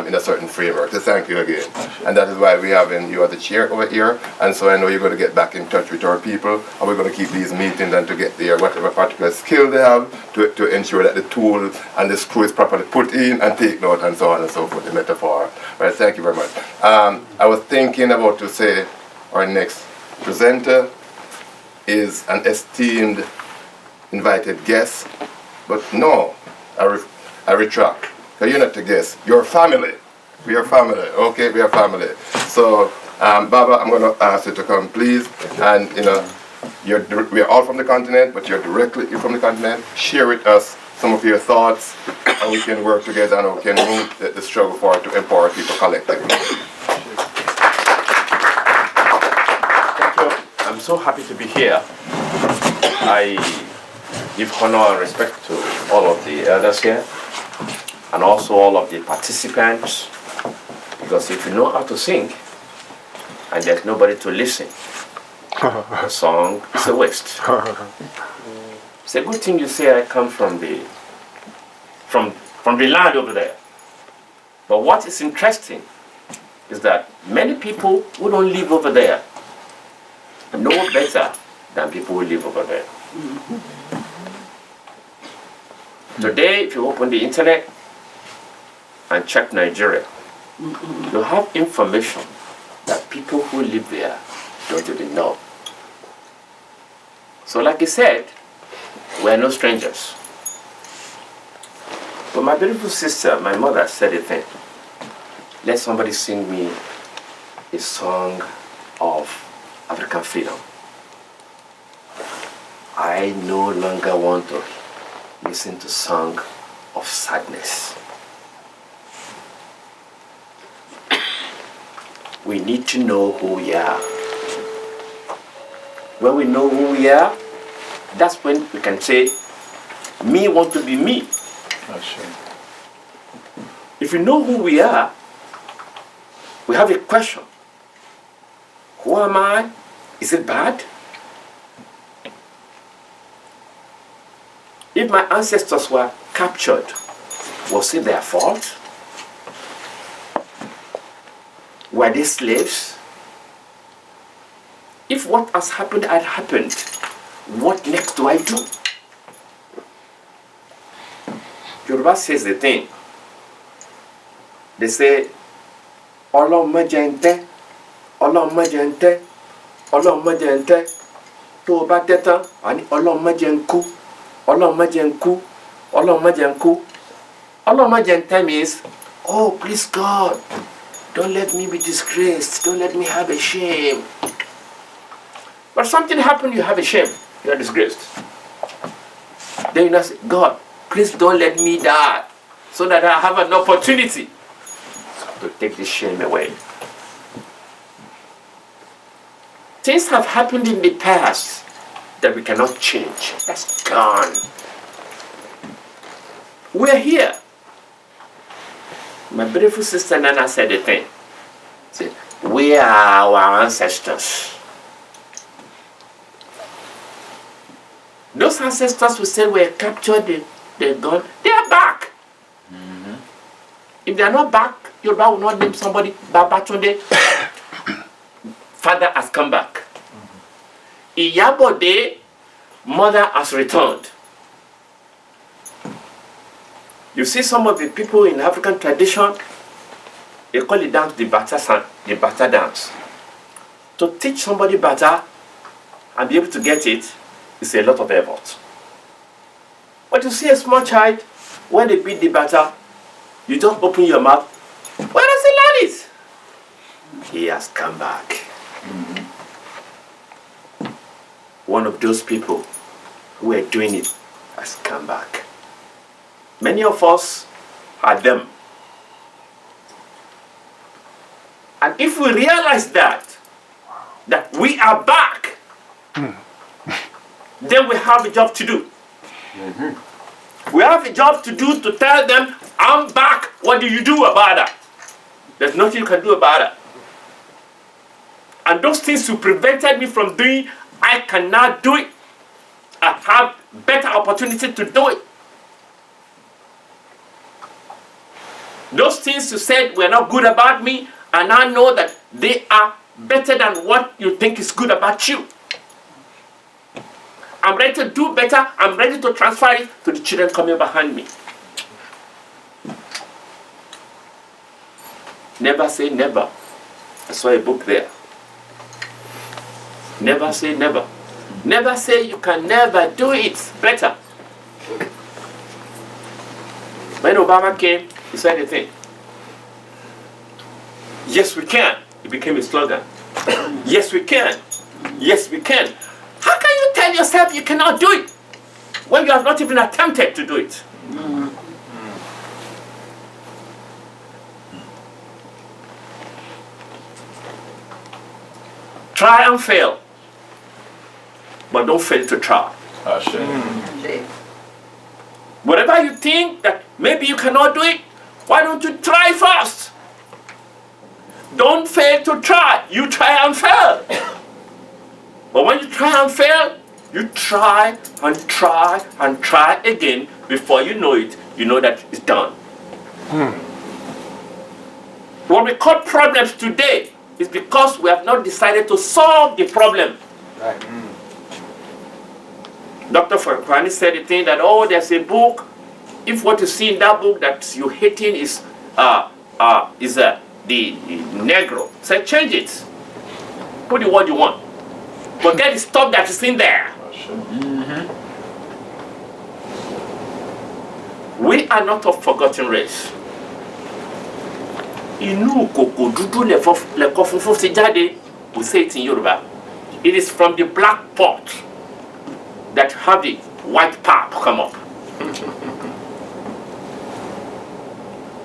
Speaker 1: in a certain framework. So thank you again. And that is why we have you as the chair over here. And so I know you're going to get back in touch with our people, and we're going to keep these meetings and to get their whatever particular skill they have to ensure that the tool and the screw is properly put in and take note and so on and so forth, the metaphor. Right, thank you very much. I was thinking about to say our next presenter is an esteemed invited guest, but no, I retract. Because you're not a guest, you're family. We are family, okay, we are family. So, Baba, I'm going to ask you to come, please. And, you know, we are all from the continent, but you're directly from the continent. Share with us some of your thoughts, and we can work together and we can move the struggle forward to empower people collectively.
Speaker 5: Thank you. I'm so happy to be here. I give honor and respect to all of the elders here, and also all of the participants, because if you know how to sing and there's nobody to listen, the song is a waste. It's a good thing you say I come from the land over there. But what is interesting is that many people who don't live over there know better than people who live over there. Today, if you open the internet and check Nigeria, you have information that people who live there don't even know. So like I said, we're no strangers. But my beautiful sister, my mother said a thing. Let somebody sing me a song of African freedom. I no longer want to listen to song of sadness. We need to know who we are. When we know who we are, that's when we can say, me want to be me. If we know who we are, we have a question. Who am I? Is it bad? If my ancestors were captured, was it their fault? Were they slaves? If what has happened had happened, what next do I do? Yoruba says the thing. They say, Ọlọ́run má jẹ́ n tẹ́, Ọlọ́run má jẹ́ n tẹ́, Ọlọ́run má jẹ́ n tẹ́. Tó o bá tẹ́ tán, wà ní Ọlọ́run má jẹ́ n kú, Ọlọ́run má jẹ́ n kú, Ọlọ́run má jẹ́ n kú. Ọlọ́run má jẹ́ n tẹ́ means, oh please God, don't let me be disgraced, don't let me have a shame. But something happened, you have a shame, you are disgraced. Then you now say, God, please don't let me die, so that I have an opportunity to take this shame away. Things have happened in the past that we cannot change. That's gone. We're here. My beautiful sister Nana said a thing. She said, we are our ancestors. Those ancestors who said were captured, they're gone, they are back. If they are not back, Yoruba will not name somebody Babatunde. Father has come back. Iyabode, mother has returned. You see some of the people in African tradition, they call it dance the Bata dance. To teach somebody Bata and be able to get it is a lot of effort. But you see a small child, when they beat the Bata, you just open your mouth. Where does he learn it? He has come back. One of those people who are doing it has come back. Many of us are them. And if we realize that we are back, then we have a job to do. We have a job to do to tell them, I'm back. What do you do about that? There's nothing you can do about it. And those things you prevented me from doing, I cannot do it. I have better opportunity to do it. Those things you said were not good about me, and I know that they are better than what you think is good about you. I'm ready to do better. I'm ready to transfer it to the children coming behind me. Never say never. I saw a book there. Never say never. Never say you can never do it better. When Obama came, he said a thing. Yes, we can. It became a slogan. Yes, we can. Yes, we can. How can you tell yourself you cannot do it when you have not even attempted to do it? Try and fail, but don't fail to try. Whatever you think that maybe you cannot do it, why don't you try first? Don't fail to try. You try and fail. But when you try and fail, you try and try and try again. Before you know it, you know that it's done. What we call problems today is because we have not decided to solve the problem.
Speaker 6: Right.
Speaker 5: Dr. Frankwani said the thing that, oh, there's a book. If what you see in that book that you're hating is the Negro, say change it. Put the word you want. But get the stuff that is in there. We are not a forgotten race. Inu koko dudu leko funfun ti jade, we say it in Yoruba. It is from the black pot that have the white pap come up.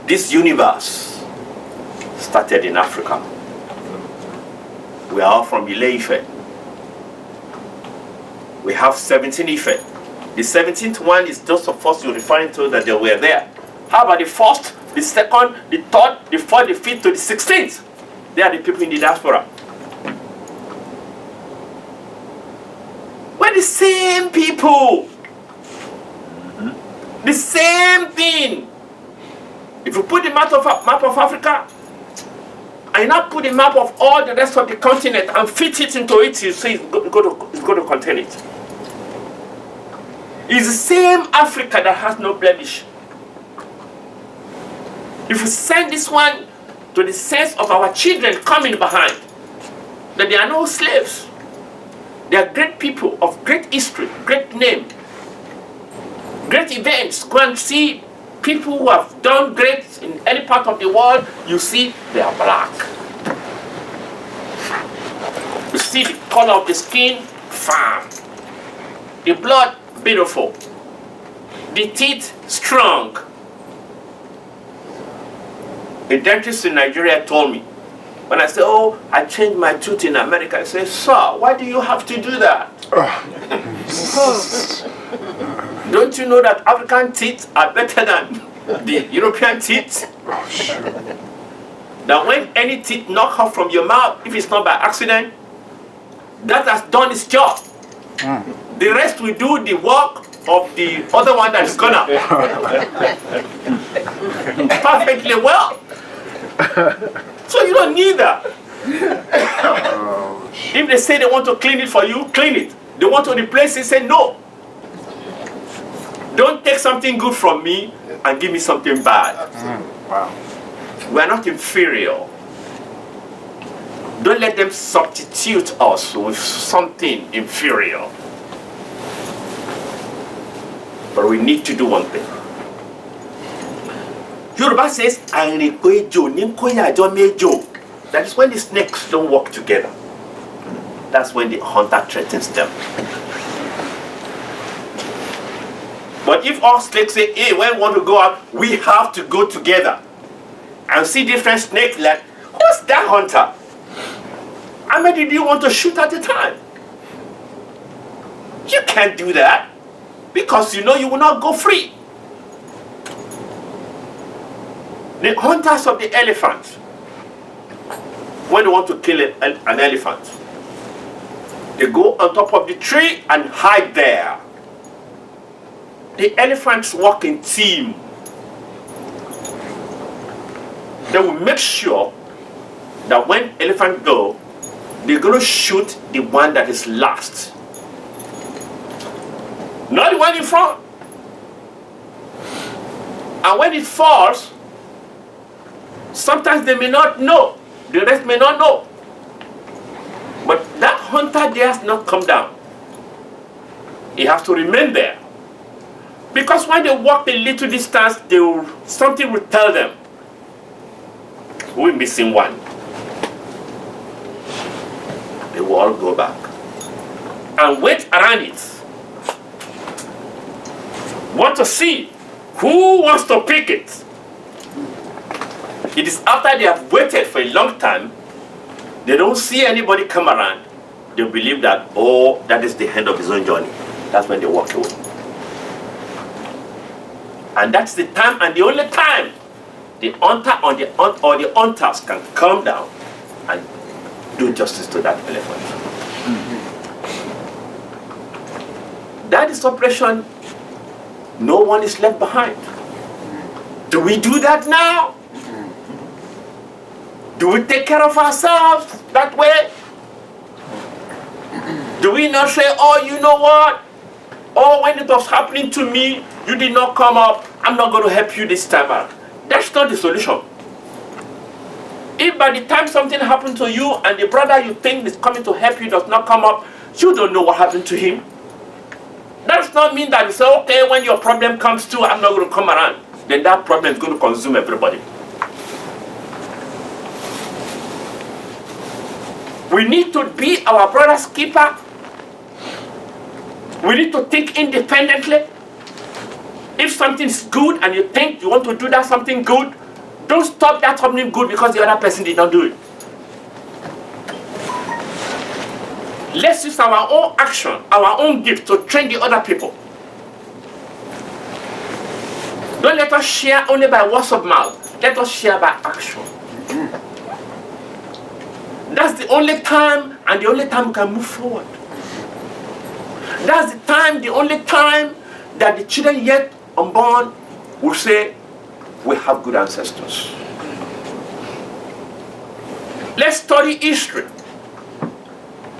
Speaker 5: This universe started in Africa. We are all from Ile-Ife. We have 17 effects. The 17th one is those of us you're referring to that they were there. How about the first, the second, the third, the fourth, the fifth to the 16th? They are the people in the diaspora. We're the same people. The same thing. If you put the map of Africa, and not put the map of all the rest of the continent and fit it into it, you see it's going to contain it. It's the same Africa that has no blemish. If we send this one to the sense of our children coming behind, that they are no slaves. They are great people of great history, great name, great events. Go and see people who have done great in any part of the world, you see they are black. You see the color of the skin, firm. The blood, beautiful. The teeth, strong. A dentist in Nigeria told me, when I said, oh, I changed my tooth in America, I said, sir, why do you have to do that? Don't you know that African teeth are better than the European teeth? That when any teeth knock off from your mouth, if it's not by accident, that has done its job. The rest will do the work of the other one that is gonna. Perfectly well. So you don't need that. If they say they want to clean it for you, clean it. They want to replace it, say no. Don't take something good from me and give me something bad. Wow. We are not inferior. Don't let them substitute us with something inferior. But we need to do one thing. Yoruba says, that is when the snakes don't work together. That's when the hunter threatens them. But if all snakes say, hey, when we want to go out, we have to go together. And see different snakes like, who's that hunter? How many did you want to shoot at the time? You can't do that because you know you will not go free. The hunters of the elephant, when they want to kill an elephant, they go on top of the tree and hide there. The elephants walk in team. They will make sure that when elephants go, they're going to shoot the one that is last. Not the one in front. And when it falls, sometimes they may not know. The rest may not know. But that hunter dares not come down. He has to remain there. Because when they walk a little distance, something will tell them, we're missing one. They will all go back and wait around it. Want to see who wants to pick it. It is after they have waited for a long time, they don't see anybody come around. They believe that, oh, that is the end of his own journey. That's when they walk away. And that's the time and the only time the hunter or the hunters can come down and do justice to that elephant. That is operation. No one is left behind. Do we do that now? Do we take care of ourselves that way? Do we not say, oh, you know what? Oh, when it was happening to me, you did not come up. I'm not going to help you this time out. That's not the solution. If by the time something happened to you and the brother you think is coming to help you does not come up, you don't know what happened to him. That does not mean that you say, okay, when your problem comes to, I'm not going to come around. Then that problem is going to consume everybody. We need to be our brother's keeper. We need to think independently. If something is good and you think you want to do that something good, don't stop that something good because the other person did not do it. Let's use our own action, our own gift to train the other people. Don't let us share only by words of mouth. Let us share by action. That's the only time and the only time we can move forward. That's the time, the only time that the children yet unborn will say, we have good ancestors. Let's study history.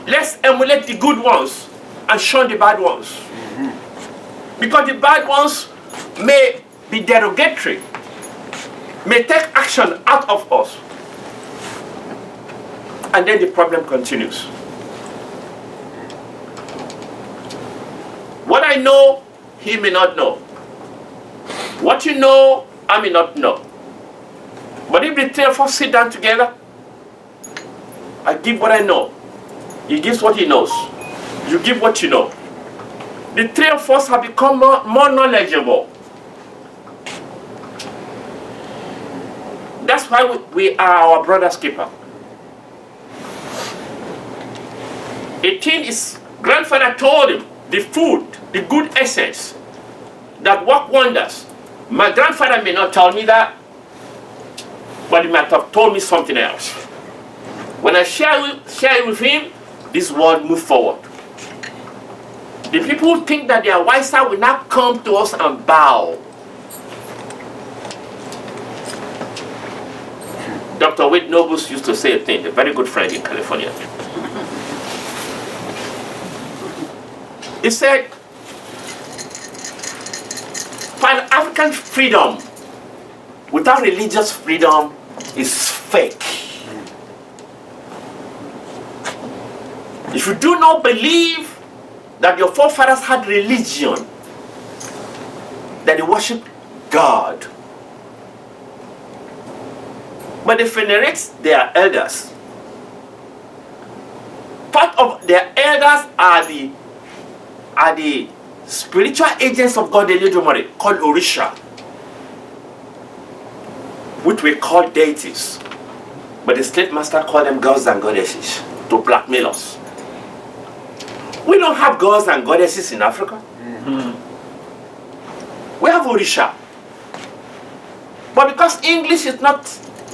Speaker 5: Let's emulate the good ones and shun the bad ones. Because the bad ones may be derogatory, may take action out of us. And then the problem continues. What I know, he may not know. What you know, I may not know. But if the three of us sit down together, I give what I know. He gives what he knows. You give what you know. The three of us have become more knowledgeable. That's why we are our brother's keeper. A thing his grandfather told him, the food, the good essence that work wonders. My grandfather may not tell me that, but he might have told me something else. When I share it with him, this world moves forward. The people who think that they are wiser will now come to us and bow. Dr. Wade Nobles used to say a thing, a very good friend in California. He said, Pan-African freedom without religious freedom is fake. If you do not believe that your forefathers had religion, that they worshiped God, but they venerate their elders. Part of their elders are the spiritual agents of God, called Orisha, which we call deities. But the slave master called them gods and goddesses to blackmail us. We don't have gods and goddesses in Africa. We have Orisha. But because English is not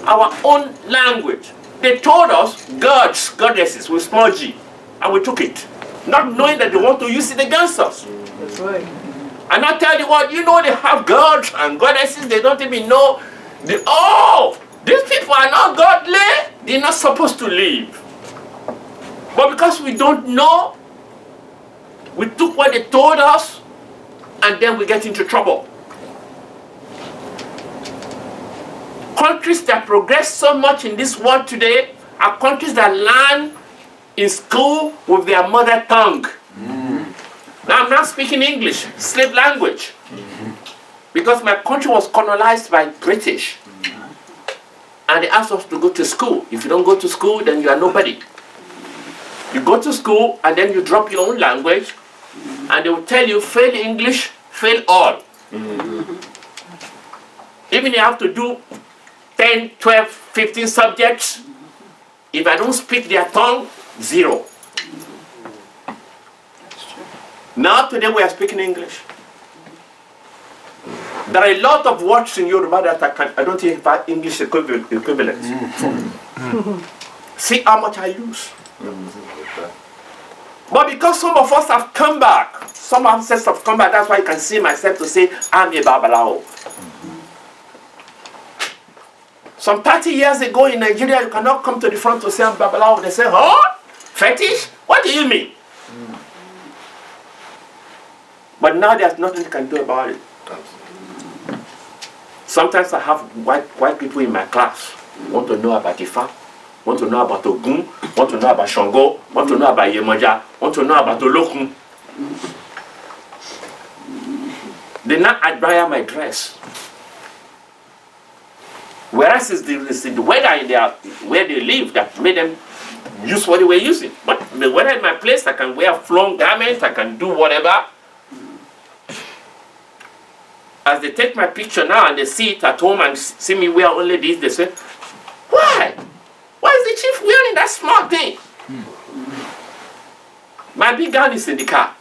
Speaker 5: our own language, they told us gods, goddesses with small g, and we took it, not knowing that they want to use it against us.
Speaker 7: That's right.
Speaker 5: And I tell you what, you know they have gods and goddesses, they don't even know. These people are not godly, they're not supposed to live. But because we don't know, we took what they told us, and then we get into trouble. Countries that progress so much in this world today are countries that learn in school with their mother tongue. Now I'm not speaking English, slave language. Because my country was colonized by British. And they asked us to go to school. If you don't go to school, then you are nobody. You go to school and then you drop your own language, and they will tell you, fail English, fail all. Even if you have to do 10, 12, 15 subjects, if I don't speak their tongue, 0. Now today we are speaking English. There are a lot of words in Yoruba that I don't even have English equivalent. See how much I lose. But because some of us have come back, some ancestors have come back, that's why I can see myself to say, I'm a Babalawo. Some 30 years ago in Nigeria, you cannot come to the front to say I'm Babalawo. They say, huh? Fetish? What do you mean? But now there's nothing you can do about it. Sometimes I have white people in my class want to know about Ifa, want to know about Ogun, want to know about Shango, want to know about Yemoja, want to know about Olokun. They not admire my dress. Whereas it's the weather in where they live that made them use what they were using. But the weather in my place, I can wear flowing garments, I can do whatever. As they take my picture now and they see it at home and see me wear only this, they say, why? Why is the chief wearing that small thing? My big gown is in the car.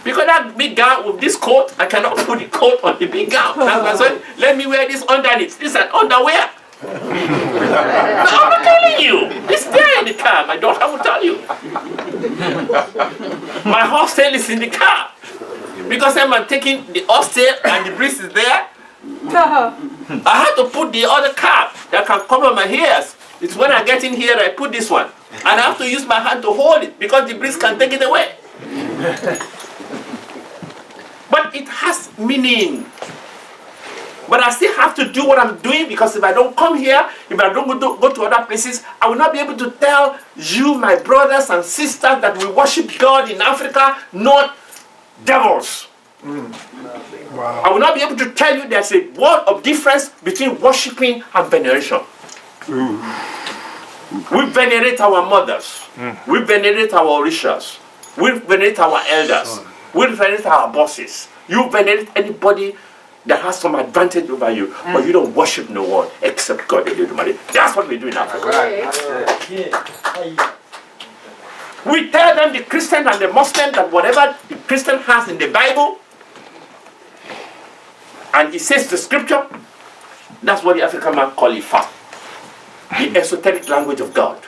Speaker 5: Because that big gown with this coat, I cannot put the coat on the big gown. That's why I said, let me wear this underneath. This is an underwear. No, I'm not telling you. It's there in the car. My daughter will tell you. My hostel is in the car. Because I'm taking the hostel and the breeze is there. I had to put the other cap that can cover my ears. It's when I get in here, I put this one. And I have to use my hand to hold it because the breeze can take it away. But it has meaning. But I still have to do what I'm doing because if I don't come here, if I don't go to other places, I will not be able to tell you, my brothers and sisters, that we worship God in Africa, not devils. Wow. I will not be able to tell you there's a world of difference between worshiping and veneration. We venerate our mothers. We venerate our orishas. We venerate our elders. We venerate our bosses. You venerate anybody that has some advantage over you, but you don't worship no one except God. That's what we do in Africa. We tell them, the Christian and the Muslim, that whatever the Christian has in the Bible, and it says the scripture, that's what the African man call Ifa. The esoteric language of God.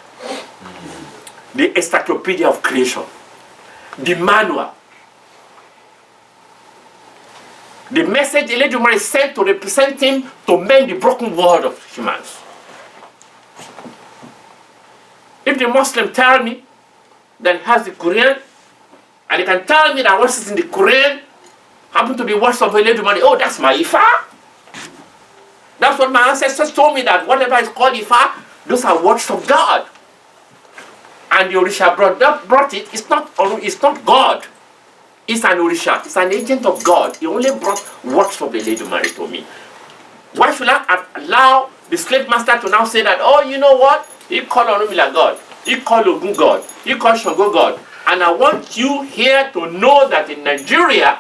Speaker 5: The encyclopedia of creation. The manual. The message Eledumare sent to represent him to mend the broken world of humans. If the Muslim tell me that he has the Quran, and he can tell me that what is in the Quran happen to be words of Eledumare, oh, that's my Ifa. That's what my ancestors told me, that whatever is called Ifa, those are words of God. And the Orisha brought it. It's not God. It's an Orisha. It's an agent of God. He only brought words of Eledumare to me. Why should I allow the slave master to now say that, oh, you know what? He called Orunmila God. He called Ogun God. He called Shango God. And I want you here to know that in Nigeria,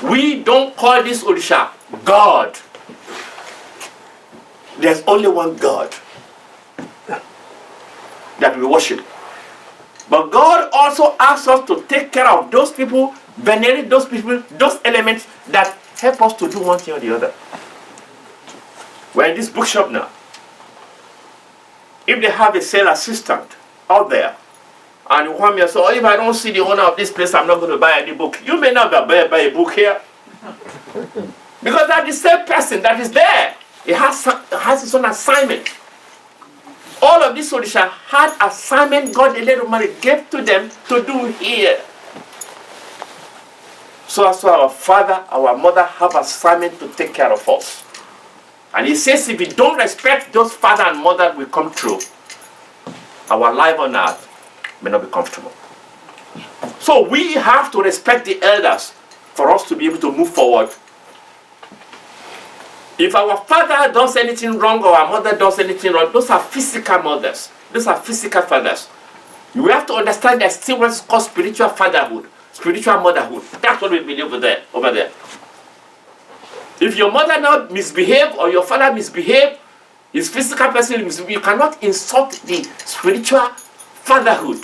Speaker 5: we don't call this Orisha God. There's only one God that we worship. But God also asks us to take care of those people, venerate those people, those elements that help us to do one thing or the other. We're in this bookshop now. If they have a sale assistant out there, and you want me to say, oh, if I don't see the owner of this place, I'm not going to buy any book. You may not buy a book here. Because that's the same person that is there. He has his own assignment. All of these Orisha had assignment God Eledumare gave to them to do here. So as our father, our mother have assignment to take care of us. And he says if we don't respect those father and mother we come through, our life on earth may not be comfortable. So we have to respect the elders for us to be able to move forward. If our father does anything wrong or our mother does anything wrong, those are physical mothers. Those are physical fathers. You have to understand there's still what's called spiritual fatherhood, spiritual motherhood. That's what we believe over there. If your mother now misbehave or your father misbehave, his physical person misbehave, you cannot insult the spiritual fatherhood.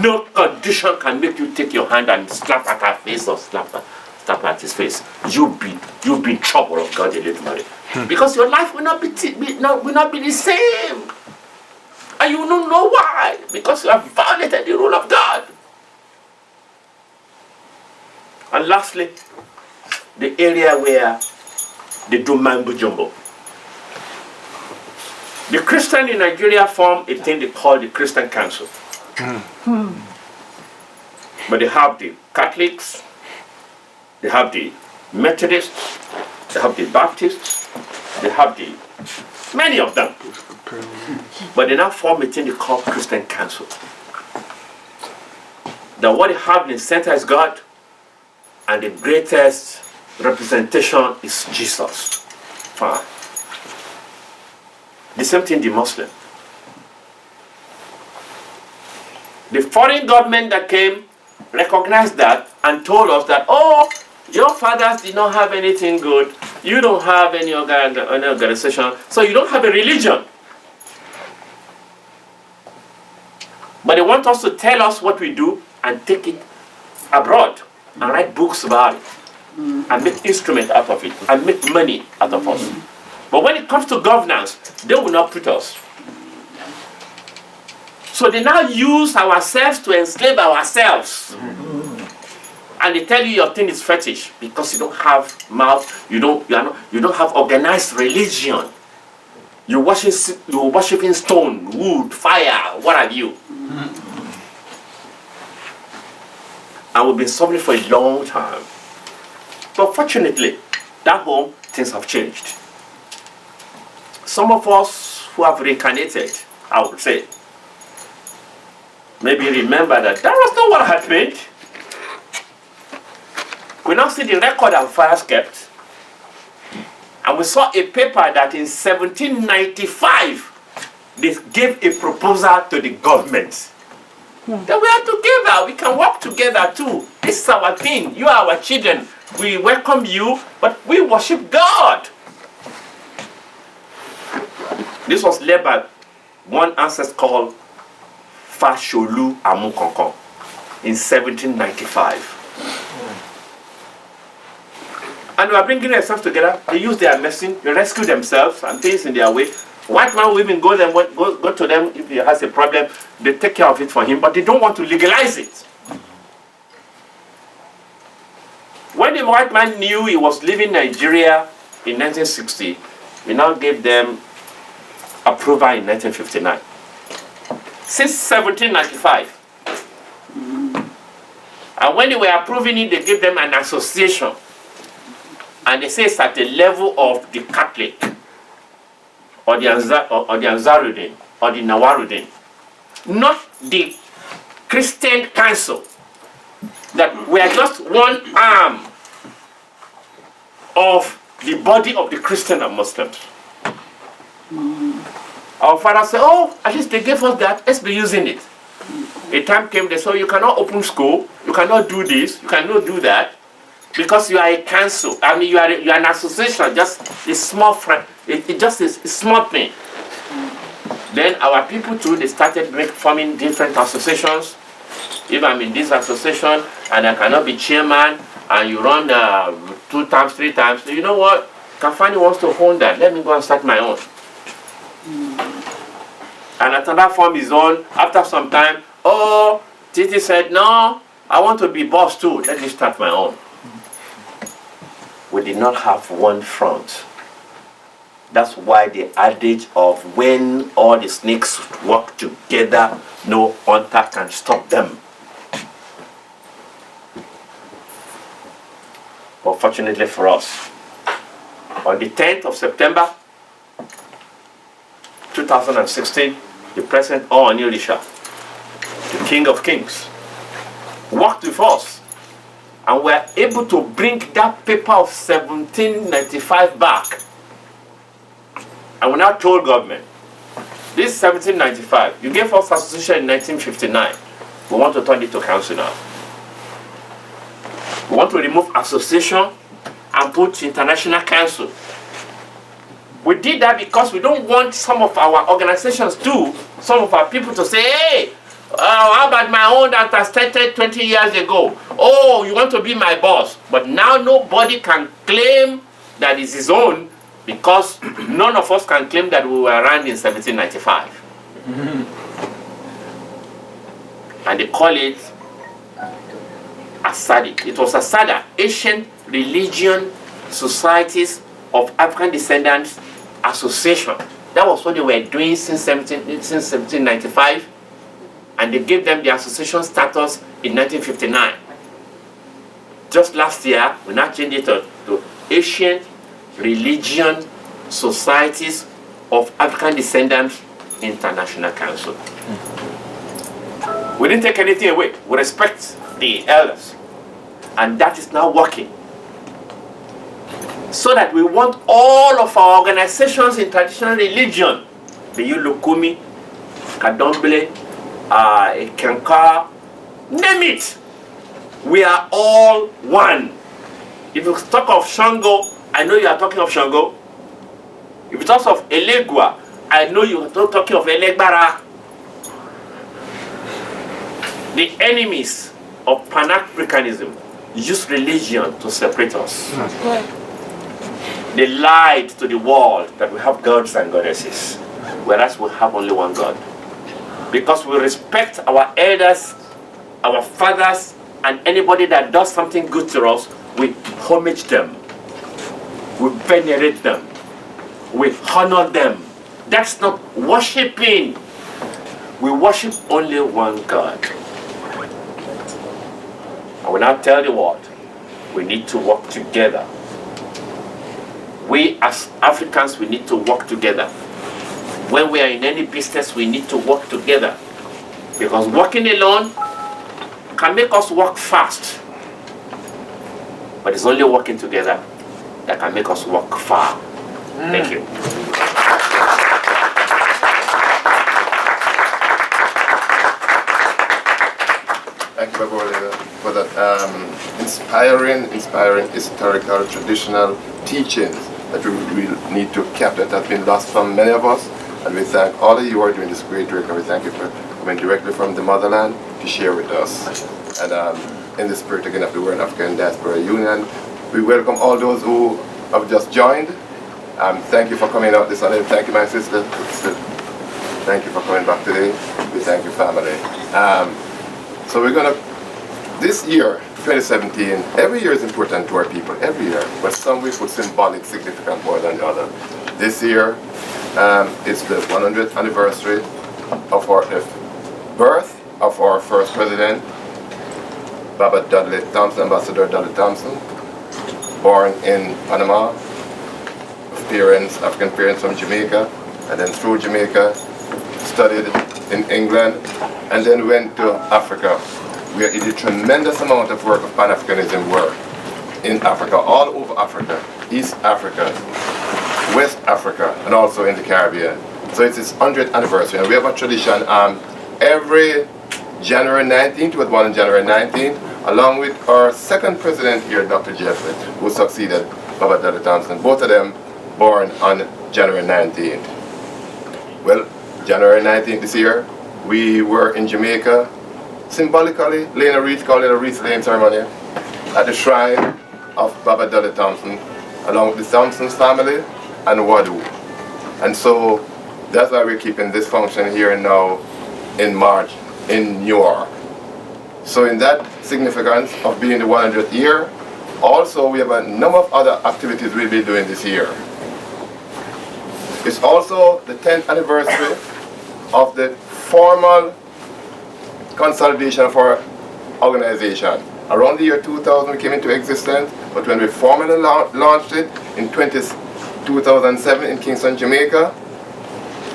Speaker 5: No condition can make you take your hand and slap at her face or slap at his face. You'll be in trouble of God Eledumare. Because your life will not be the same. And you don't know why. Because you have violated the rule of God. And lastly, the area where they do mambo jumbo. The Christian in Nigeria form a thing they call the Christian Council. But they have the Catholics, they have the Methodists, they have the Baptists, they have the many of them. But they now form a thing they call Christian Council. That what they have in the center is God, and the greatest representation is Jesus. Fine. The same thing the Muslim. The foreign government that came recognized that and told us that, oh, your fathers did not have anything good. You don't have any organization, so you don't have a religion. But they want us to tell us what we do and take it abroad and write books about it and make instruments out of it and make money out of us. But when it comes to governance, they will not put us. So they now use ourselves to enslave ourselves. And they tell you your thing is fetish because you don't have mouth, you don't have organized religion. You're worshiping stone, wood, fire, what have you. And we've been suffering for a long time. But fortunately, that home, things have changed. Some of us who have reincarnated, I would say, maybe remember that was not what happened. We now see the record our fathers kept. And we saw a paper that in 1795, they gave a proposal to the government. That we are together, we can work together too. This is our thing, you are our children. We welcome you, but we worship God. This was led by one ancestor called Fasholu Amukonkon in 1795. And we are bringing themselves together. They use their medicine, they rescue themselves and things in their way. White man will even go to them if he has a problem. They take care of it for him, but they don't want to legalize it. When the white man knew he was leaving Nigeria in 1960, we now gave them approval in 1959. Since 1795. And when they were approving it, they gave them an association. And they say it's at the level of the Catholic, or the Ansarudin, or the Nawarudin. Not the Christian Council. That we are just one arm of the body of the Christian and Muslims. Our father said, oh, at least they gave us that, let's be using it. A time came, they said, you cannot open school, you cannot do this, you cannot do that, because you are a council. I mean, you are an association, just a small friend. It just is a small thing. Then our people too, they started forming different associations. If I'm in this association and I cannot be chairman, and you run 2 times, 3 times, you know what? Kafani wants to own that. Let me go and start my own. And another form is on. After some time, oh, Titi said, no, I want to be boss too. Let me start my own. We did not have one front. That's why the adage of when all the snakes work together, no hunter can stop them. But fortunately for us, on the 10th of September 2016, the President Ooni-Orisha, the King of Kings, worked with us and were able to bring that paper of 1795 back. And we now told government, this is 1795, you gave us association in 1959, we want to turn it to council now. We want to remove association and put international council. We did that because we don't want some of our organizations too, some of our people to say, hey, how about my own that I started 20 years ago? Oh, you want to be my boss. But now nobody can claim that it's his own because none of us can claim that we were around in 1795. And they call it Asadi. It was Asada, Ancient Religion Societies of African Descendants Association. That was what they were doing since 1795. And they gave them the association status in 1959. Just last year, we now changed it to Asian Religion Societies of African Descendants International Council. We didn't take anything away. We respect the elders. And that is now working. So that we want all of our organizations in traditional religion, be you Lukumi, Kadombele, Kenka, name it. We are all one. If you talk of Shango, I know you are talking of Shango. If you talk of Elegua, I know you are talking of Elegbara. The enemies of Pan-Africanism use religion to separate us. They lied to the world that we have gods and goddesses, whereas we have only one God. Because we respect our elders, our fathers, and anybody that does something good to us, we homage them. We venerate them. We honor them. That's not worshiping. We worship only one God. I will now tell the world, we need to work together. We as Africans, we need to work together. When we are in any business, we need to work together. Because working alone can make us work fast. But it's only working together that can make us work far. Thank you.
Speaker 1: Thank you, Babu, for that inspiring historical, traditional teachings that we need to capture, that has been lost from many of us. And we thank all of you who are doing this great work, and we thank you for coming directly from the motherland to share with us. And in the spirit again of the World African Diaspora Union, we welcome all those who have just joined. Thank you for coming out this Sunday. Thank you, my sister. Thank you for coming back today. We thank you, family. So we're going to, this year, 2017, every year is important to our people, every year. But some we put symbolic significance more than the other. This year, it's the 100th anniversary of the birth of our first president, Baba Dudley Thompson, Ambassador Dudley Thompson, born in Panama, African parents from Jamaica, and then through Jamaica, studied in England, and then went to Africa, where he did a tremendous amount of work of Pan-Africanism work in Africa, all over Africa, East Africa, West Africa, and also in the Caribbean. So it's his 100th anniversary, and we have a tradition every January 19th, we had one on January 19th, along with our second president here, Dr. Jeffries, who succeeded Baba Dudley Thompson, both of them born on January 19th. Well, January 19th this year, we were in Jamaica, symbolically laying a wreath, called it a wreath laying ceremony, at the shrine of Baba Dudley Thompson, along with the Thompson's family and Wadu. And so that's why we're keeping this function here now in March in Newark. So in that significance of being the 100th year, also we have a number of other activities we'll be doing this year. It's also the 10th anniversary of the formal consolidation of our organization. Around the year 2000 we came into existence, but when we formally launched it in 2007 in Kingston, Jamaica,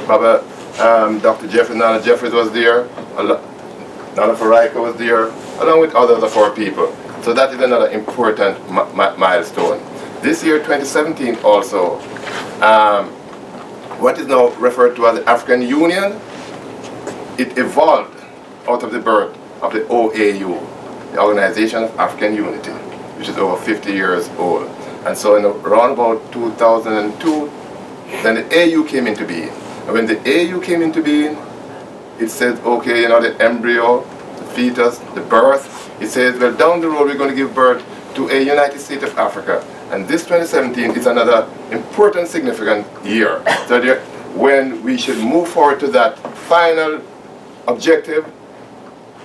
Speaker 1: Dr. Leonard Jeffries was there, Nana Faraika was there, along with others of our people. So that is another important milestone. This year, 2017 also, what is now referred to as the African Union, it evolved out of the birth of the OAU, the Organization of African Unity, which is over 50 years old. And so in around about 2002, then the AU came into being. And when the AU came into being, it said, okay, you know, the embryo, the fetus, the birth, it says, well, down the road we're going to give birth to a United States of Africa. And this 2017 is another important, significant year. So when we should move forward to that final objective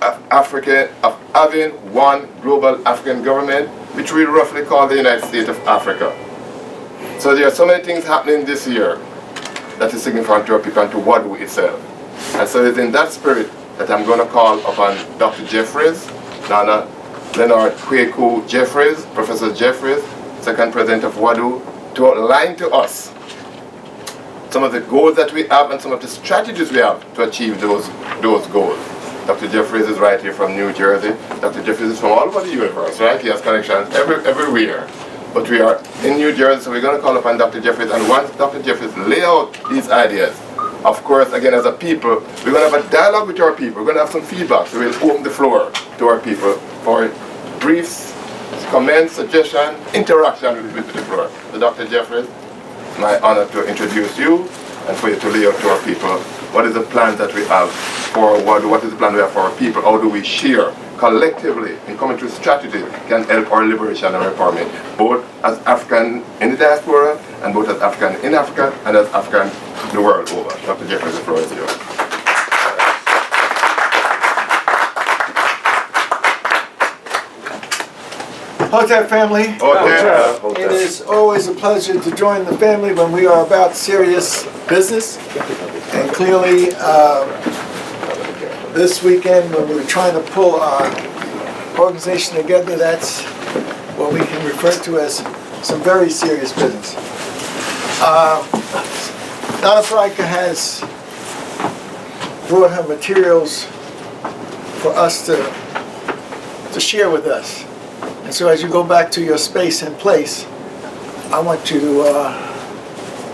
Speaker 1: of Africa, of having one global African government, which we roughly call the United States of Africa. So there are so many things happening this year that is significant to our people and to Wadu itself. And so it's in that spirit that I'm going to call upon Dr. Jeffries, Nana Leonard Kweku Jeffries, Professor Jeffries, second president of Wadu, to outline to us some of the goals that we have and some of the strategies we have to achieve those goals. Dr. Jeffries is right here from New Jersey. Dr. Jeffries is from all over the universe, right? He has connections everywhere. But we are in New Jersey, so we're going to call upon Dr. Jeffries. And once Dr. Jeffries lay out these ideas, of course, again, as a people, we're going to have a dialogue with our people. We're going to have some feedback. So we'll open the floor to our people for briefs, comments, suggestions, interaction with the floor. So Dr. Jeffries, it's my honor to introduce you and for you to lay out to our people what is the plan that we have for what is the plan we have for our people, how do we share collectively in coming to strategy can help our liberation and empowerment, both as African in the diaspora and both as African in Africa and as African the world over. Dr. Jeffries, the floor is yours.
Speaker 2: Hotep family.
Speaker 1: Hotep.
Speaker 2: It is always a pleasure to join the family when we are about serious business. And clearly, this weekend when we were trying to pull our organization together, that's what we can refer to as some very serious business. Nana Fraika has brought her materials for us to share with us. And so as you go back to your space and place, I want you to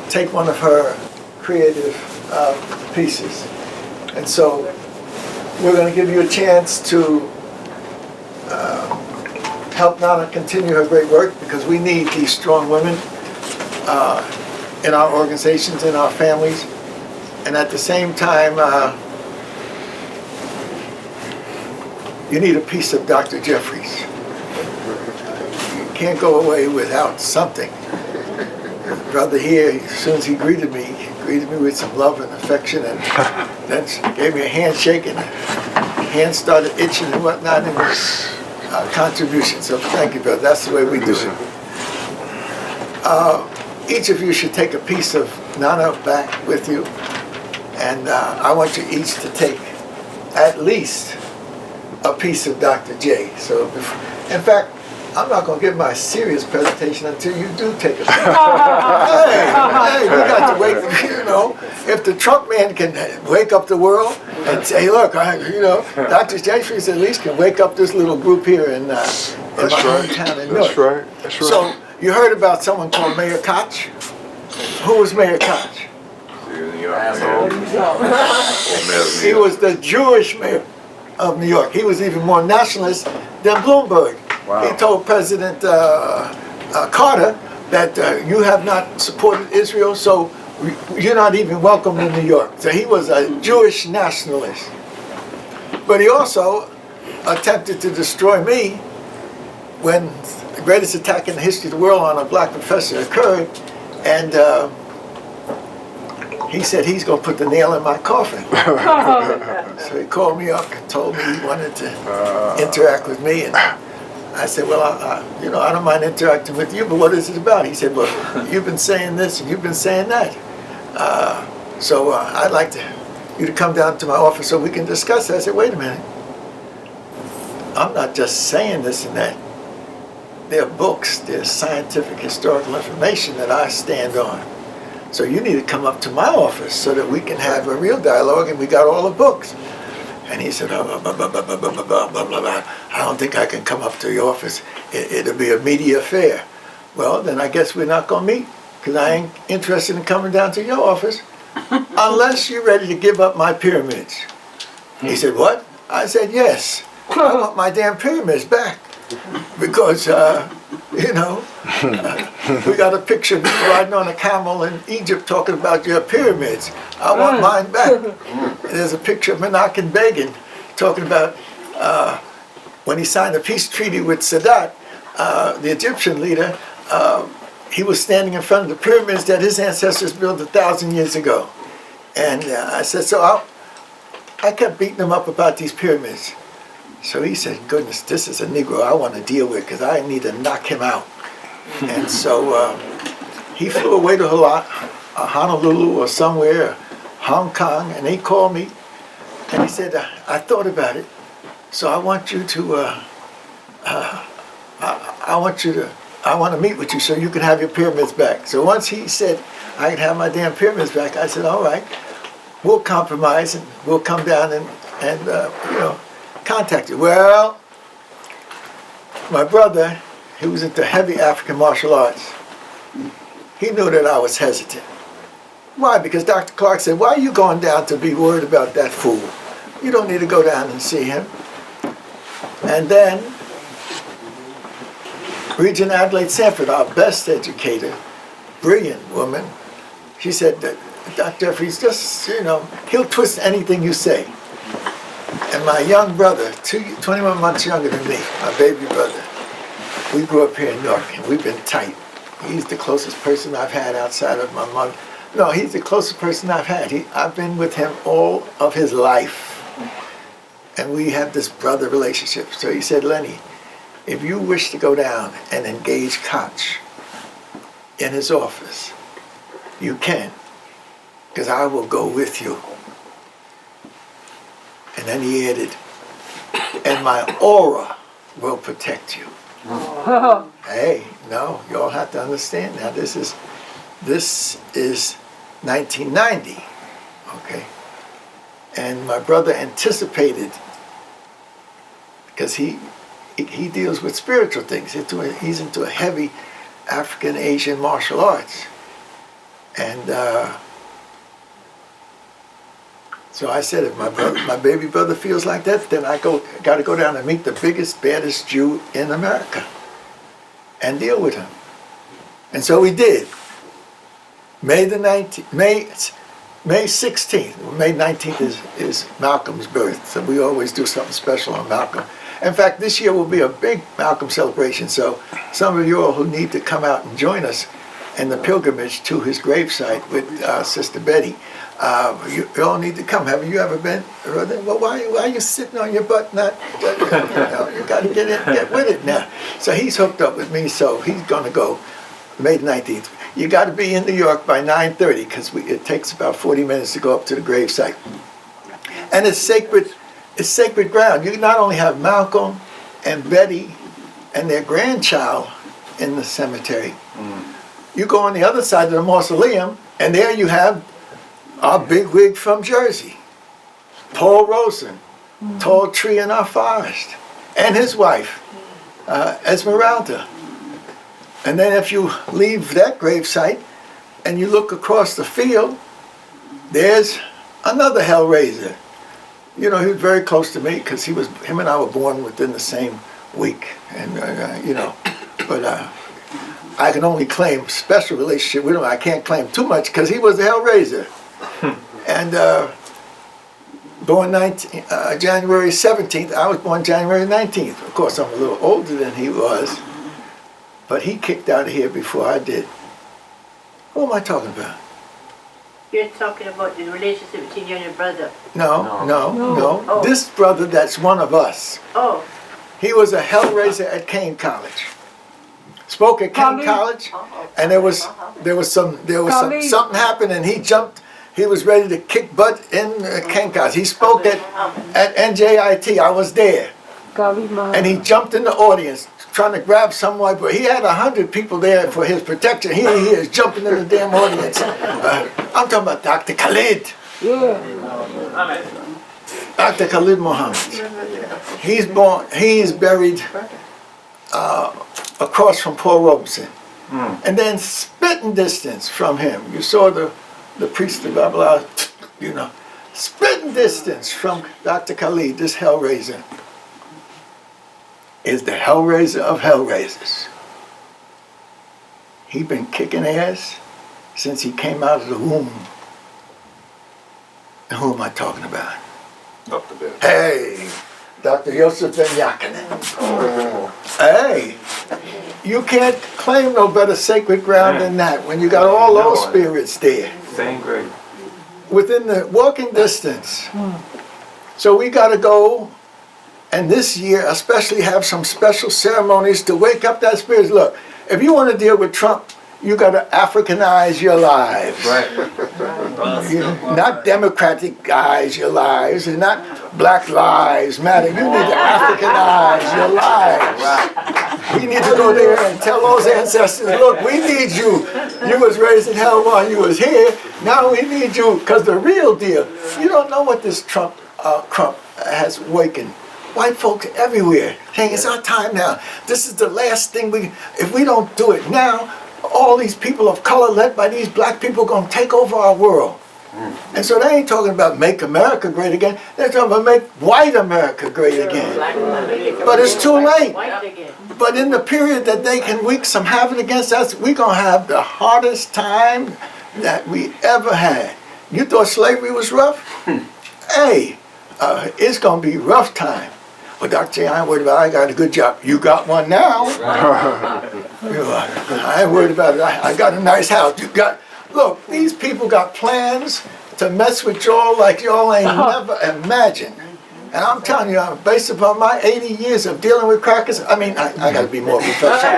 Speaker 2: take one of her creative pieces. And so we're going to give you a chance to help Nana continue her great work, because we need these strong women in our organizations, in our families. And at the same time, you need a piece of Dr. Jeffries. You can't go away without something. Brother here, as soon as he greeted me with some love and affection, and then gave me a handshake, and the hand started itching and whatnot in his contribution. So thank you, brother. That's the way we do it. Each of you should take a piece of Nana back with you, and I want you each to take at least a piece of Dr. J. So, in fact, I'm not going to give my serious presentation until you do take a piece. Hey, we got to wait, you know. If the Trump man can wake up the world and say, look, Dr. Jeffries at least can wake up this little group here in my hometown in Newark.
Speaker 12: That's right. That's right.
Speaker 2: So, you heard about someone called Mayor Koch? Who was Mayor Koch? He was the Jewish mayor of New York. He was even more nationalist than Bloomberg. Wow. He told President Carter that you have not supported Israel, so you're not even welcome in New York. So he was a Jewish nationalist. But he also attempted to destroy me when the greatest attack in the history of the world on a black professor occurred, and he said he's going to put the nail in my coffin. So he called me up and told me he wanted to interact with me, and I said, well, I don't mind interacting with you, but what is it about? He said, well, you've been saying this and you've been saying that. So I'd like you to come down to my office so we can discuss it. I said, wait a minute. I'm not just saying this and that. There are books, there's scientific, historical information that I stand on. So you need to come up to my office so that we can have a real dialogue, and we got all the books. And he said, I don't think I can come up to your office. It'll be a media affair. Well, then I guess we're not going to meet, because I ain't interested in coming down to your office unless you're ready to give up my pyramids. He said, what? I said, yes. I want my damn pyramids back. Because, we got a picture of me riding on a camel in Egypt talking about your pyramids. I want mine back. And there's a picture of Menachem Begin talking about when he signed a peace treaty with Sadat, the Egyptian leader. He was standing in front of the pyramids that his ancestors built 1,000 years ago. And I said, so I kept beating him up about these pyramids. So he said, goodness, this is a Negro I want to deal with, because I need to knock him out. And so he flew away to Honolulu or somewhere, Hong Kong, and he called me, and he said, I thought about it, so I want you to, I want to meet with you so you can have your pyramids back. So once he said I can have my damn pyramids back, I said, all right, we'll compromise and we'll come down and contact you. Well, my brother, who was into heavy African martial arts, he knew that I was hesitant. Why? Because Dr. Clark said, why are you going down to be worried about that fool? You don't need to go down and see him. And then, Regent Adelaide Sanford, our best educator, brilliant woman, she said that Dr. Jeffries, just, you know, he'll twist anything you say. And my young brother, 21 months younger than me, my baby brother, we grew up here in Newark, and we've been tight. He's the closest person I've had outside of my mother. No, he's the closest person I've had. I've been with him all of his life. And we have this brother relationship. So he said, Lenny, if you wish to go down and engage Koch in his office, you can, because I will go with you. And then he added, and my aura will protect you. Hey, no, you all have to understand now, this is 1990, okay? And my brother anticipated, because he deals with spiritual things. He's into a heavy African Asian martial arts. And so I said, if my baby brother feels like that, then I got to go down and meet the biggest, baddest Jew in America and deal with him. And so we did. May 16th, May 19th is Malcolm's birth, so we always do something special on Malcolm. In fact, this year will be a big Malcolm celebration, so some of you all who need to come out and join us in the pilgrimage to his gravesite with Sister Betty, you all need to come. Have you ever been? Well, why are you sitting on your butt? You got to get with it now. So he's hooked up with me, so he's going to go May 19th. You got to be in New York by 9:30 because it takes about 40 minutes to go up to the gravesite. And it's sacred ground. You not only have Malcolm and Betty and their grandchild in the cemetery. You go on the other side of the mausoleum, and there you have our bigwig from Jersey, Paul Rosen, tall tree in our forest, and his wife, Esmeralda. And then if you leave that gravesite and you look across the field, there's another Hellraiser. You know, he was very close to me because him and I were born within the same week. And, you know, but I can only claim special relationship with him. I can't claim too much because he was a Hellraiser. And born January 17th, I was born January 19th. Of course, I'm a little older than he was. But he kicked out of here before I did. Who am I talking about?
Speaker 16: You're talking about the relationship between you and your brother.
Speaker 2: No.
Speaker 16: Oh.
Speaker 2: This brother that's one of us.
Speaker 16: Oh.
Speaker 2: He was a Hellraiser at Kane College. Spoke at Kane College, and there was something happened, and he jumped. He was ready to kick butt in Kane College. He spoke at NJIT. I was there, and he jumped in the audience trying to grab some white boy. He had 100 people there for his protection. He is jumping in the damn audience. I'm talking about Dr. Khalid.
Speaker 7: Yeah.
Speaker 2: Dr. Khalid Muhammad. He's buried across from Paul Robeson. And then spitting distance from him. You saw the priest of Babylon, you know. Spitting distance from Dr. Khalid, this Hellraiser, is the Hellraiser of Hellraisers. He's been kicking ass since he came out of the womb. And who am I talking about?
Speaker 11: Dr. Ben.
Speaker 2: Hey, Dr. Yosef Ben Yakinen. Hey, you can't claim no better sacred ground than that when you got all those spirits there.
Speaker 6: Same grade.
Speaker 2: Within the walking distance. So we got to go, and this year especially have some special ceremonies to wake up that spirit. Look, if you want to deal with Trump, you got to Africanize your lives. Right. Not democratize your lives, and not Black Lives Matter. You need to Africanize your lives. We need to go there and tell those ancestors, look, we need you. You was raised in hell while you was here. Now we need you, because the real deal, you don't know what this Trump has awakened. White folks everywhere saying it's our time now. This is the last thing if we don't do it now, all these people of color led by these black people are going to take over our world. And so they ain't talking about make America great again. They're talking about make white America great again. But it's too late. But in the period that they can wreak some havoc against us, we're going to have the hardest time that we ever had. You thought slavery was rough? Hey, it's gonna be rough time. Well, Dr. J, I ain't worried about it. I got a good job. You got one now. I ain't worried about it. I got a nice house. You got, look, these people got plans to mess with y'all like y'all ain't never imagined. And I'm telling you, based upon my 80 years of dealing with crackers, I mean, I got to be more professional.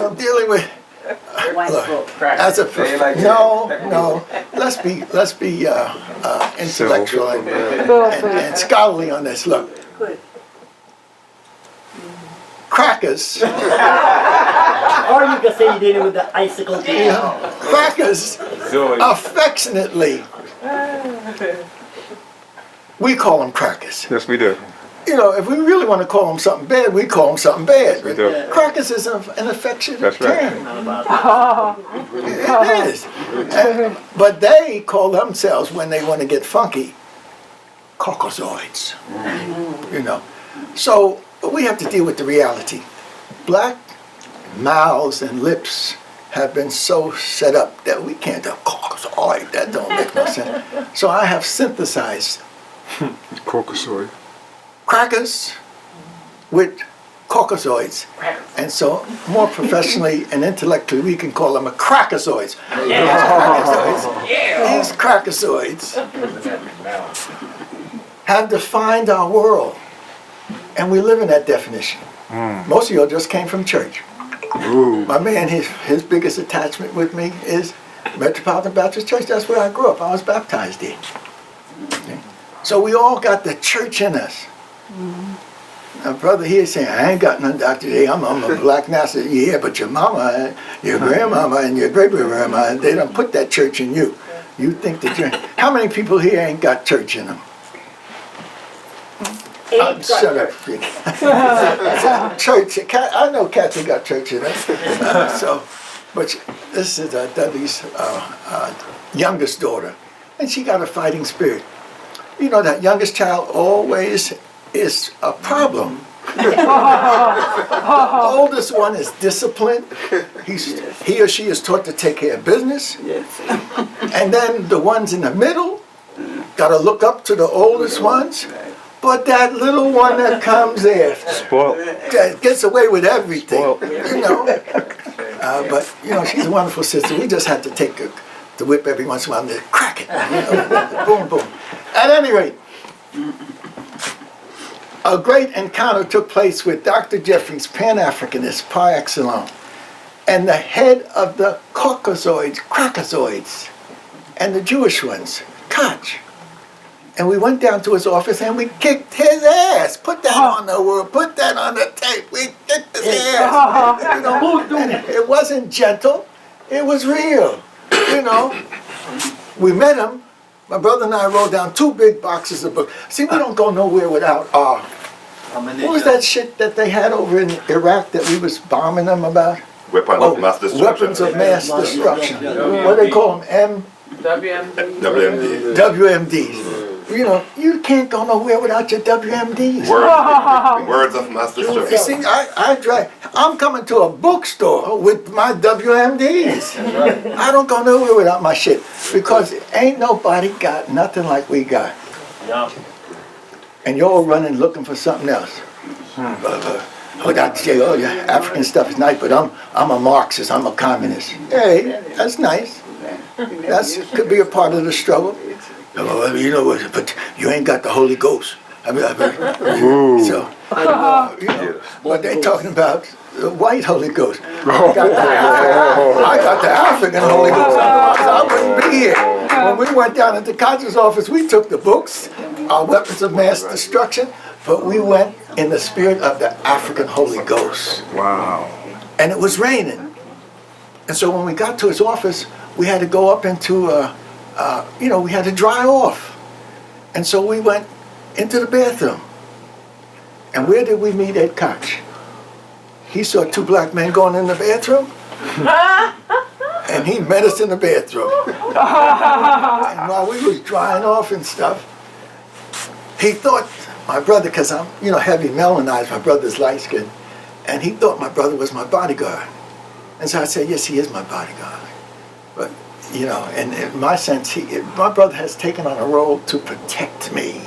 Speaker 2: I'm dealing with, look, as a, no, let's be intellectual and scholarly on this. Look, crackers.
Speaker 17: Or you can say you're dealing with the icicle game.
Speaker 2: Crackers, affectionately, we call them crackers.
Speaker 4: Yes, we do.
Speaker 2: You know, if we really want to call them something bad, we call them something bad.
Speaker 4: We do.
Speaker 2: Crackers is an affectionate
Speaker 4: That's right.
Speaker 2: term. It is. But they call themselves, when they want to get funky, Caucasoids. You know. So we have to deal with the reality. Black mouths and lips have been so set up that we can't do Caucasoid. That don't make no sense. So I have synthesized
Speaker 12: Caucasoid.
Speaker 2: crackers with Caucasoids. And so more professionally and intellectually we can call them a crackasoids. These crackasoids have defined our world. And we live in that definition. Most of y'all just came from church. My man, his biggest attachment with me is Metropolitan Baptist Church. That's where I grew up. I was baptized there. Okay. So we all got the church in us. My brother here saying, I ain't got none, Dr. J. I'm a black nazi. Yeah, but your mama, your grandmama, and your great-grandmama, they don't put that church in you. You think that you're... How many people here ain't got church in them? Shut up. Church. I know Kathy got church in her. But this is Dudley's youngest daughter, and she got a fighting spirit. You know, that youngest child always is a problem. The oldest one is disciplined. He or she is taught to take care of business. And then the ones in the middle got to look up to the oldest ones. But that little one that comes there, that gets away with everything, you know. But, you know, she's a wonderful sister. We just had to take the whip every once in a while and crack it. You know? Boom, boom. At any rate, a great encounter took place with Dr. Jeffries, Pan-Africanist par excellence, and the head of the Caucasoids, Crackasoids, and the Jewish ones, Koch. And we went down to his office and we kicked his ass. Put that on the world. Put that on the tape. We kicked his ass. You know, and it wasn't gentle. It was real. You know, we met him. My brother and I rolled down 2 big boxes of books. See, we don't go nowhere without what was that shit that they had over in Iraq that we was bombing them about?
Speaker 1: Weapons of mass destruction.
Speaker 2: Weapons of mass destruction. What do they call them?
Speaker 1: WMD.
Speaker 2: WMDs. You know, you can't go nowhere without your WMDs.
Speaker 1: Words of mass destruction.
Speaker 2: You see, I'm coming to a bookstore with my WMDs. I don't go nowhere without my shit because ain't nobody got nothing like we got. And you're running looking for something else. Oh, Dr. J, oh, yeah, African stuff is nice, but I'm a Marxist, I'm a communist. Hey, that's nice. That could be a part of the struggle. Oh, you know, but you ain't got the Holy Ghost. So, you know, but they talking about the white Holy Ghost. I got the African Holy Ghost. I wouldn't be here. When we went down at the Koch's office, we took the books, our weapons of mass destruction, but we went in the spirit of the African Holy Ghost.
Speaker 12: Wow.
Speaker 2: And it was raining. And so when we got to his office, we had to go up into, you know, we had to dry off. And so we went into the bathroom. And where did we meet Ed Koch? He saw 2 black men going in the bathroom. And he met us in the bathroom. And while we was drying off and stuff, he thought, my brother, because I'm, you know, heavy melanized, my brother's light skinned, and he thought my brother was my bodyguard. And so I said, yes, he is my bodyguard. you know, and in my sense, my brother has taken on a role to protect me.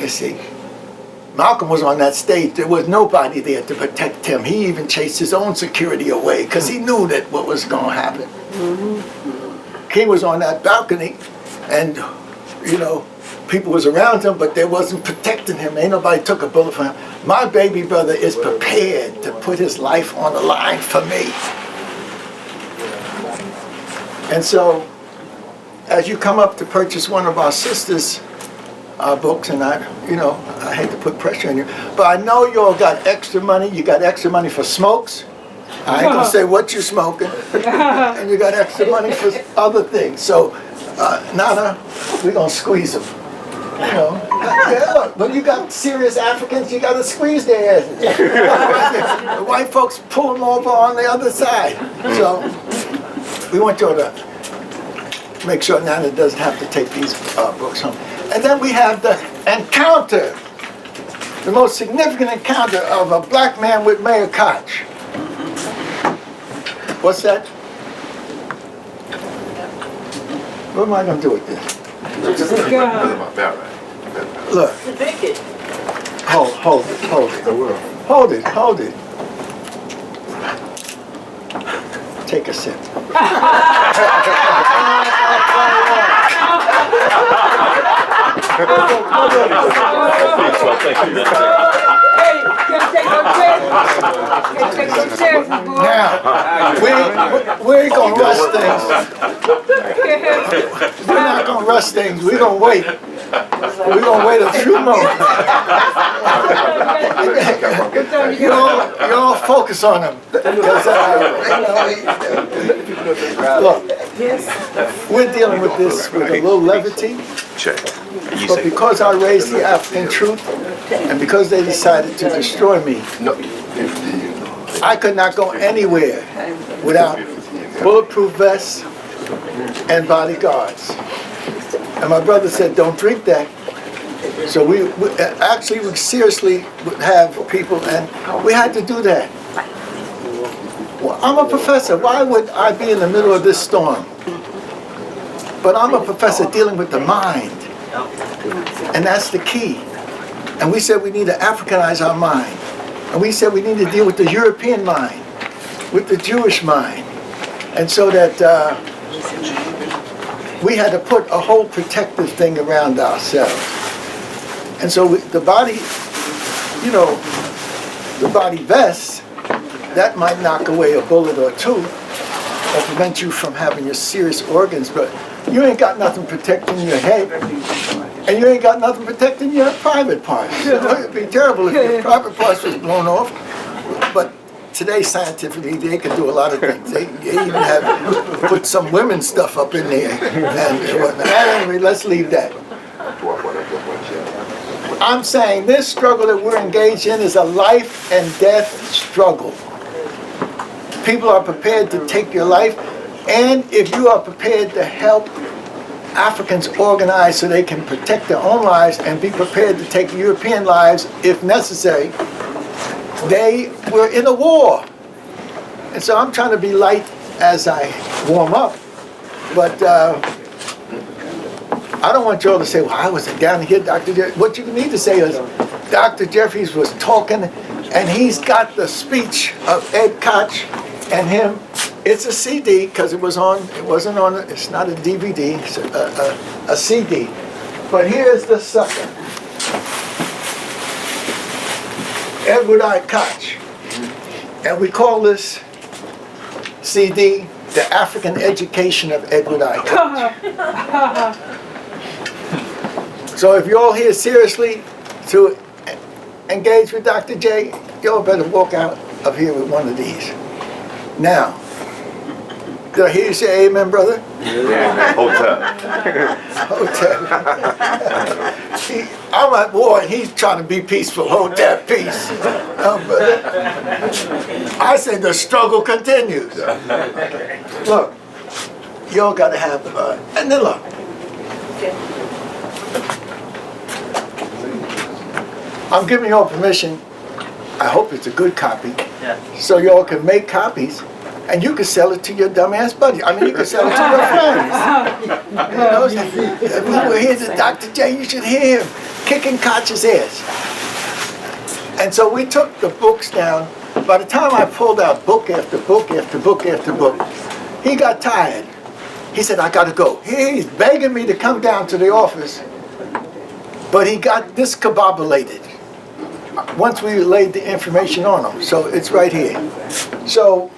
Speaker 2: You see, Malcolm was on that stage. There was nobody there to protect him. He even chased his own security away because he knew that what was going to happen. King was on that balcony, and you know, people was around him, but they wasn't protecting him. Ain't nobody took a bullet for him. My baby brother is prepared to put his life on the line for me. And so, as you come up to purchase one of our sisters' books, and I hate to put pressure on you, but I know you all got extra money. You got extra money for smokes. I ain't gonna say what you're smoking. And you got extra money for other things. So, Nana, we're gonna squeeze them. You know, yeah, look, when you got serious Africans, you gotta squeeze their asses. The white folks pull them over on the other side. So, we want you to make sure Nana doesn't have to take these books home. And then we have the encounter, the most significant encounter of a black man with Mayor Koch. What's that? What am I going to do with this? Look. Hold it. Take a sip. Now, we ain't gonna rush things. We're not gonna rush things. We're gonna wait. We're gonna wait a few moments. You all focus on them. Look, we're dealing with this with a little levity. But because I raised the African truth, and because they decided to destroy me, I could not go anywhere without bulletproof vests and bodyguards. And my brother said, don't drink that. So we seriously would have people, and we had to do that. Well, I'm a professor. Why would I be in the middle of this storm? But I'm a professor dealing with the mind. And that's the key. And we said we need to Africanize our mind. And we said we need to deal with the European mind, with the Jewish mind. And so that we had to put a whole protective thing around ourselves. And so the body, the body vest, that might knock away a bullet or two or prevent you from having your serious organs, but you ain't got nothing protecting your head, and you ain't got nothing protecting your private parts. It'd be terrible if your private parts was blown off, but today scientifically they can do a lot of things. They even have put some women's stuff up in there and whatnot. Anyway, let's leave that. I'm saying this struggle that we're engaged in is a life and death struggle. People are prepared to take your life, and if you are prepared to help Africans organize so they can protect their own lives and be prepared to take European lives if necessary, they were in a war. And so I'm trying to be light as I warm up, but I don't want y'all to say, well, I wasn't down here, Dr. Jeffries. What you need to say is, Dr. Jeffries was talking, and he's got the speech of Ed Koch and him. It's a CD, because it wasn't on, it's not a DVD, it's a CD. But here's the sucker. Edward I. Koch. And we call this CD, The African Education of Edward I. Koch. So if you're all here seriously to engage with Dr. J, y'all better walk out of here with one of these. Now, did I hear you say amen, brother?
Speaker 11: Yeah. Hotel.
Speaker 2: I'm at war and he's trying to be peaceful. Hold that peace. I say the struggle continues. Look, y'all got to have, and then look. I'm giving y'all permission. I hope it's a good copy. So y'all can make copies And you could sell it to your dumbass buddy. I mean, you could sell it to your friends. You know, if we were here to Dr. J, you should hear him kicking Koch's ass. And so we took the books down. By the time I pulled out book after book after book after book, he got tired. He said, I gotta go. He's begging me to come down to the office, but he got discombobulated once we laid the information on him. So it's right here. So,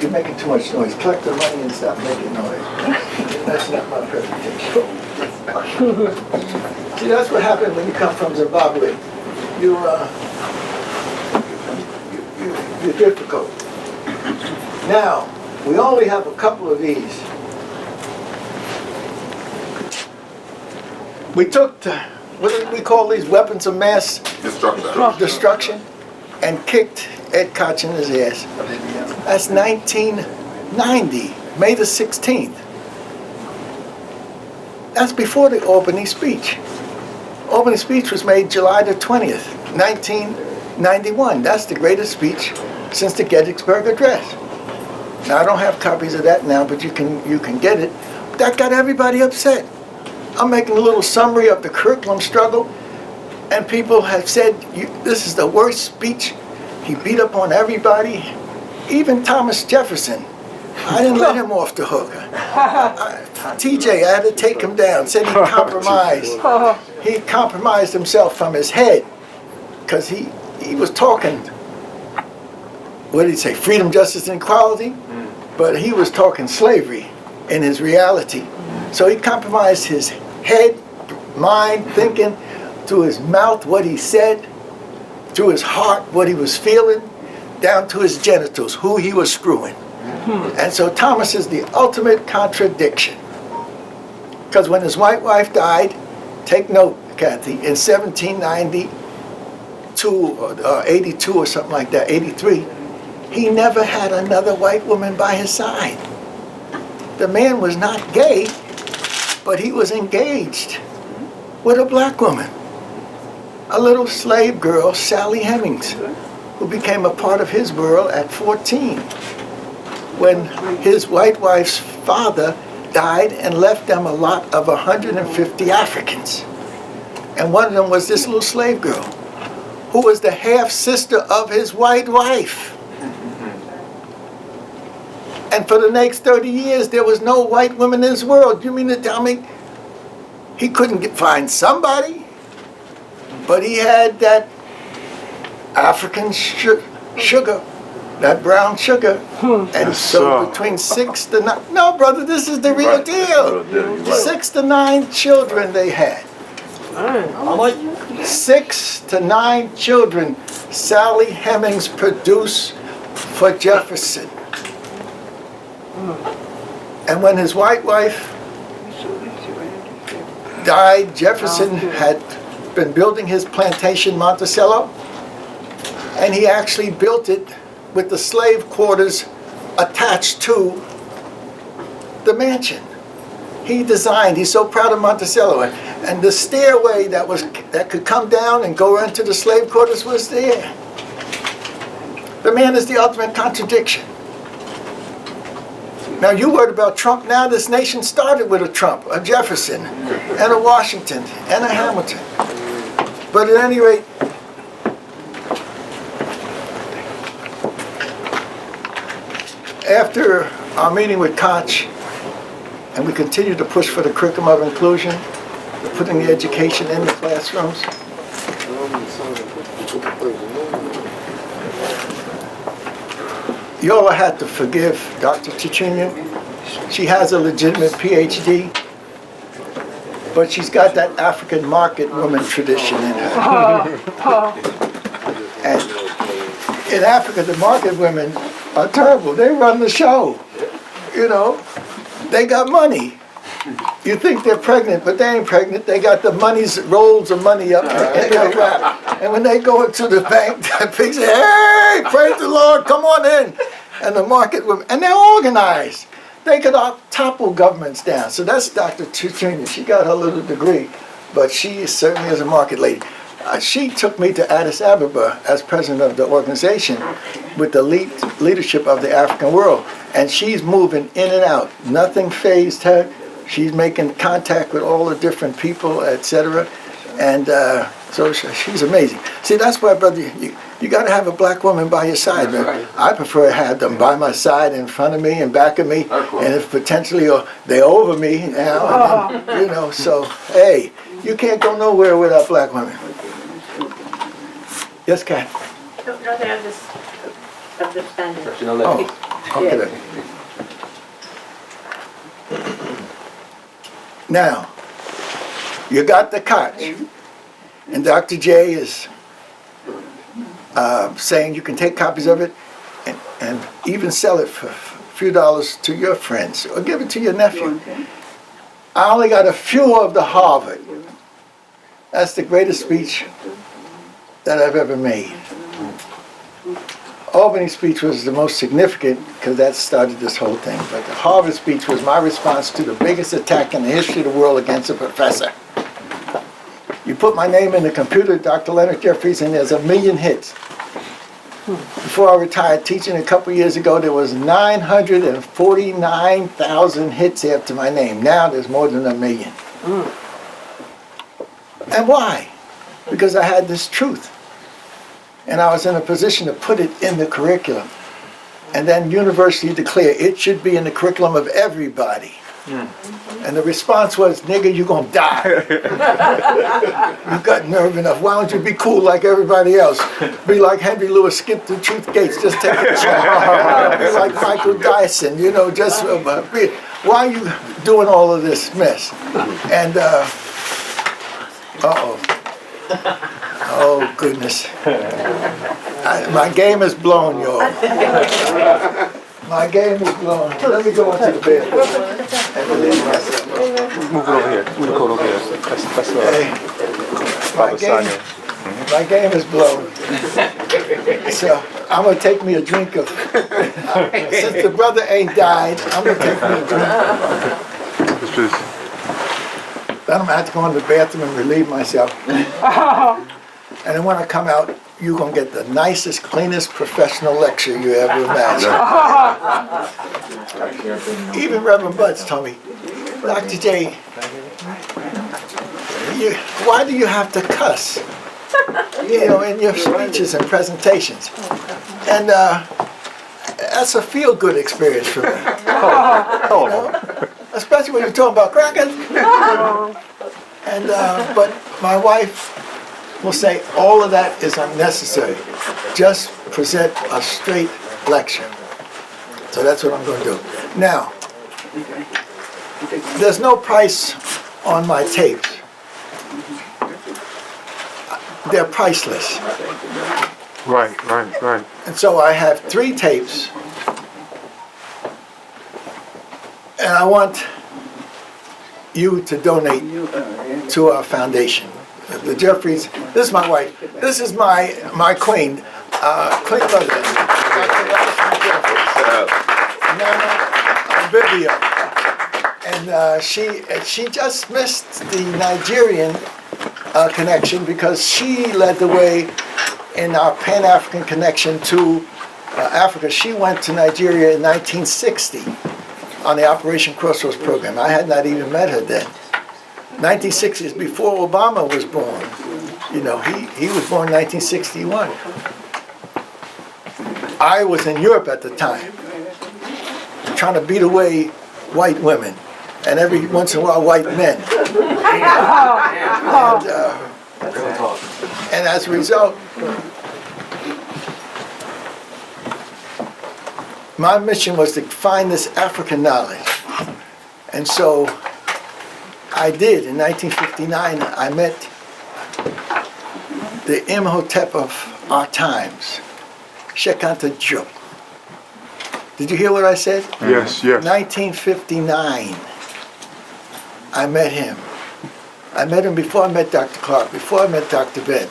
Speaker 2: you're making too much noise. Collect the money and stop making noise. That's not my presentation. See, that's what happened when you come from Zimbabwe. You're difficult. Now, we only have a couple of these. We took, what do we call these, weapons of mass destruction, and kicked Ed Koch in his ass. That's 1990, May the 16th. That's before the Albany speech. Albany speech was made July the 20th, 1991. That's the greatest speech since the Gettysburg Address. Now, I don't have copies of that now, but you can get it. That got everybody upset. I'm making a little summary of the curriculum struggle, and people have said, this is the worst speech. He beat up on everybody, even Thomas Jefferson. I didn't let him off the hook. TJ, I had to take him down, said he compromised. He compromised himself from his head, because he was talking, what did he say, freedom, justice, and equality? But he was talking slavery in his reality. So he compromised his head, mind, thinking, through his mouth, what he said, through his heart, what he was feeling, down to his genitals, who he was screwing. And so Thomas is the ultimate contradiction. Because when his white wife died, take note, Kathy, in 1792 or 82 or something like that, 83, he never had another white woman by his side. The man was not gay, but he was engaged with a black woman, a little slave girl, Sally Hemings, who became a part of his world at 14, when his white wife's father died and left them a lot of 150 Africans. And one of them was this little slave girl, who was the half-sister of his white wife. And for the next 30 years, there was no white woman in his world. You mean to tell me he couldn't find somebody? But he had that African sugar, that brown sugar. And so between 6 to 9, no brother, this is the real deal. 6 to 9 children they had.
Speaker 17: How much?
Speaker 2: 6 to 9 children Sally Hemings produced for Jefferson. And when his white wife died, Jefferson had been building his plantation Monticello, and he actually built it with the slave quarters attached to the mansion. He designed, he's so proud of Monticello, and the stairway that could come down and go into the slave quarters was there. The man is the ultimate contradiction. Now, you worried about Trump. Now this nation started with a Trump, a Jefferson, and a Washington, and a Hamilton. But at any rate, after our meeting with Koch, and we continue to push for the curriculum of inclusion, putting the education in the classrooms, you all had to forgive Dr. Chichinya. She has a legitimate PhD, but she's got that African market woman tradition in her. And in Africa, the market women are terrible. They run the show, you know. They got money. You think they're pregnant, but they ain't pregnant. They got the rolls of money up in their wrap. And when they go into the bank, the pig say, hey, praise the Lord, come on in. And the market women, and they're organized. They could topple governments down. So that's Dr. Chichinya. She got her little degree, but she certainly is a market lady. She took me to Addis Ababa as president of the organization with the leadership of the African world. And she's moving in and out. Nothing fazed her. She's making contact with all the different people, etc. And so she's amazing. See, that's why, brother, you got to have a black woman by your side. Man. I prefer to have them by my side, in front of me, and back of me, and if potentially they're over me, so, hey, you can't go nowhere without black women. Yes, Kat?
Speaker 7: Nothing, I'm just understanding.
Speaker 2: Oh, okay then. Now, you got the koch, and Dr. J is saying you can take copies of it and even sell it for a few dollars to your friends or give it to your nephew. I only got a few of the Harvard. That's the greatest speech that I've ever made. Albany speech was the most significant because that started this whole thing. But the Harvard speech was my response to the biggest attack in the history of the world against a professor. You put my name in the computer, Dr. Leonard Jeffries, and there's 1 million hits. Before I retired teaching a couple years ago, there was 949,000 hits after my name. Now there's more than 1 million. And why? Because I had this truth. And I was in a position to put it in the curriculum. And then university declared it should be in the curriculum of everybody. And the response was, nigga, you gonna die. You got nerve enough. Why don't you be cool like everybody else? Be like Henry Lewis, skip the truth gates, just take a chance. Be like Michael Dyson, just, why are you doing all of this mess? And, oh goodness. My game is blown, y'all. My game is blown. Let me go into the bed and relieve myself.
Speaker 4: Move it over here. Move the coat over here.
Speaker 2: My game is blown. So I'm gonna take me a drink of. Since the brother ain't died, I'm gonna take me a drink. Then I'm gonna have to go in the bathroom and relieve myself. And then when I come out, you're going to get the nicest, cleanest professional lecture you ever imagined. Even Reverend Butts told me, Dr. J, why do you have to cuss? In your speeches and presentations. And that's a feel-good experience for me. Especially when you're talking about crackers. And but my wife will say all of that is unnecessary. Just present a straight lecture. So that's what I'm going to do. Now, there's no price on my tapes. They're priceless.
Speaker 4: Right.
Speaker 2: And so I have 3 tapes. And I want you to donate to our foundation. The Jeffries, this is my wife. This is my queen, Queen Mother, Nana Vivio. And she just missed the Nigerian connection because she led the way in our Pan-African connection to Africa. She went to Nigeria in 1960 on the Operation Crossroads program. I had not even met her then. 1960 is before Obama was born. He was born in 1961. I was in Europe at the time, trying to beat away white women, and every once in a while white men. And as a result, my mission was to find this African knowledge. And so I did. In 1959, I met the Imhotep of our times, Sheikh Anta Diop. Did you hear what I said?
Speaker 4: Yes.
Speaker 2: 1959, I met him. I met him before I met Dr. Clark, before I met Dr. Ben,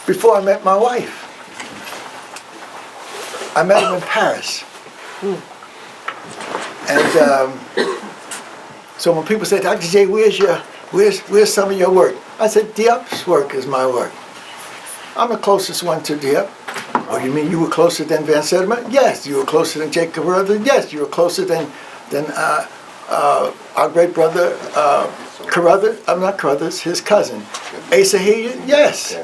Speaker 2: before I met my wife. I met him in Paris. And so when people say, Dr. J, where's some of your work? I said, Diop's work is my work. I'm the closest one to Diop. Oh, you mean you were closer than Van Sedema? Yes. You were closer than Jake Carruthers? Yes. You were closer than our great brother Carruthers. I'm not Carruthers, his cousin. Asa Hilliard? Yes.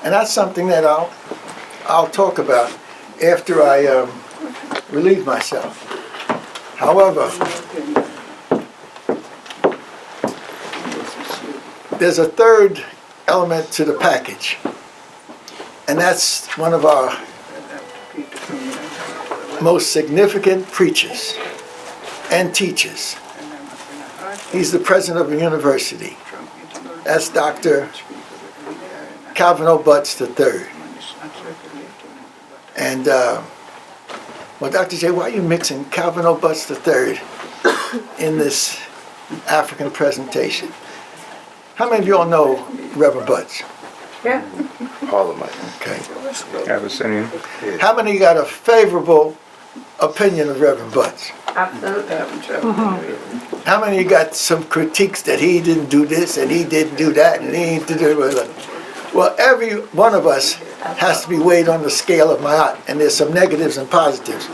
Speaker 2: And that's something that I'll talk about after I relieve myself. However, there's a third element to the package, and that's one of our most significant preachers and teachers. He's the president of a university. That's Dr. Calvin O. Butts III. And, well, Dr. J, why are you mixing Calvin O. Butts III in this African presentation? How many of you all know Reverend Butts?
Speaker 7: Yeah.
Speaker 4: All of them.
Speaker 2: Okay.
Speaker 4: Abyssinian.
Speaker 2: How many got a favorable opinion of Reverend Butts?
Speaker 7: Absolutely.
Speaker 2: How many of you got some critiques that he didn't do this and he didn't do that and he didn't do it? Well, every one of us has to be weighed on the scale of Ma'at, and there's some negatives and positives.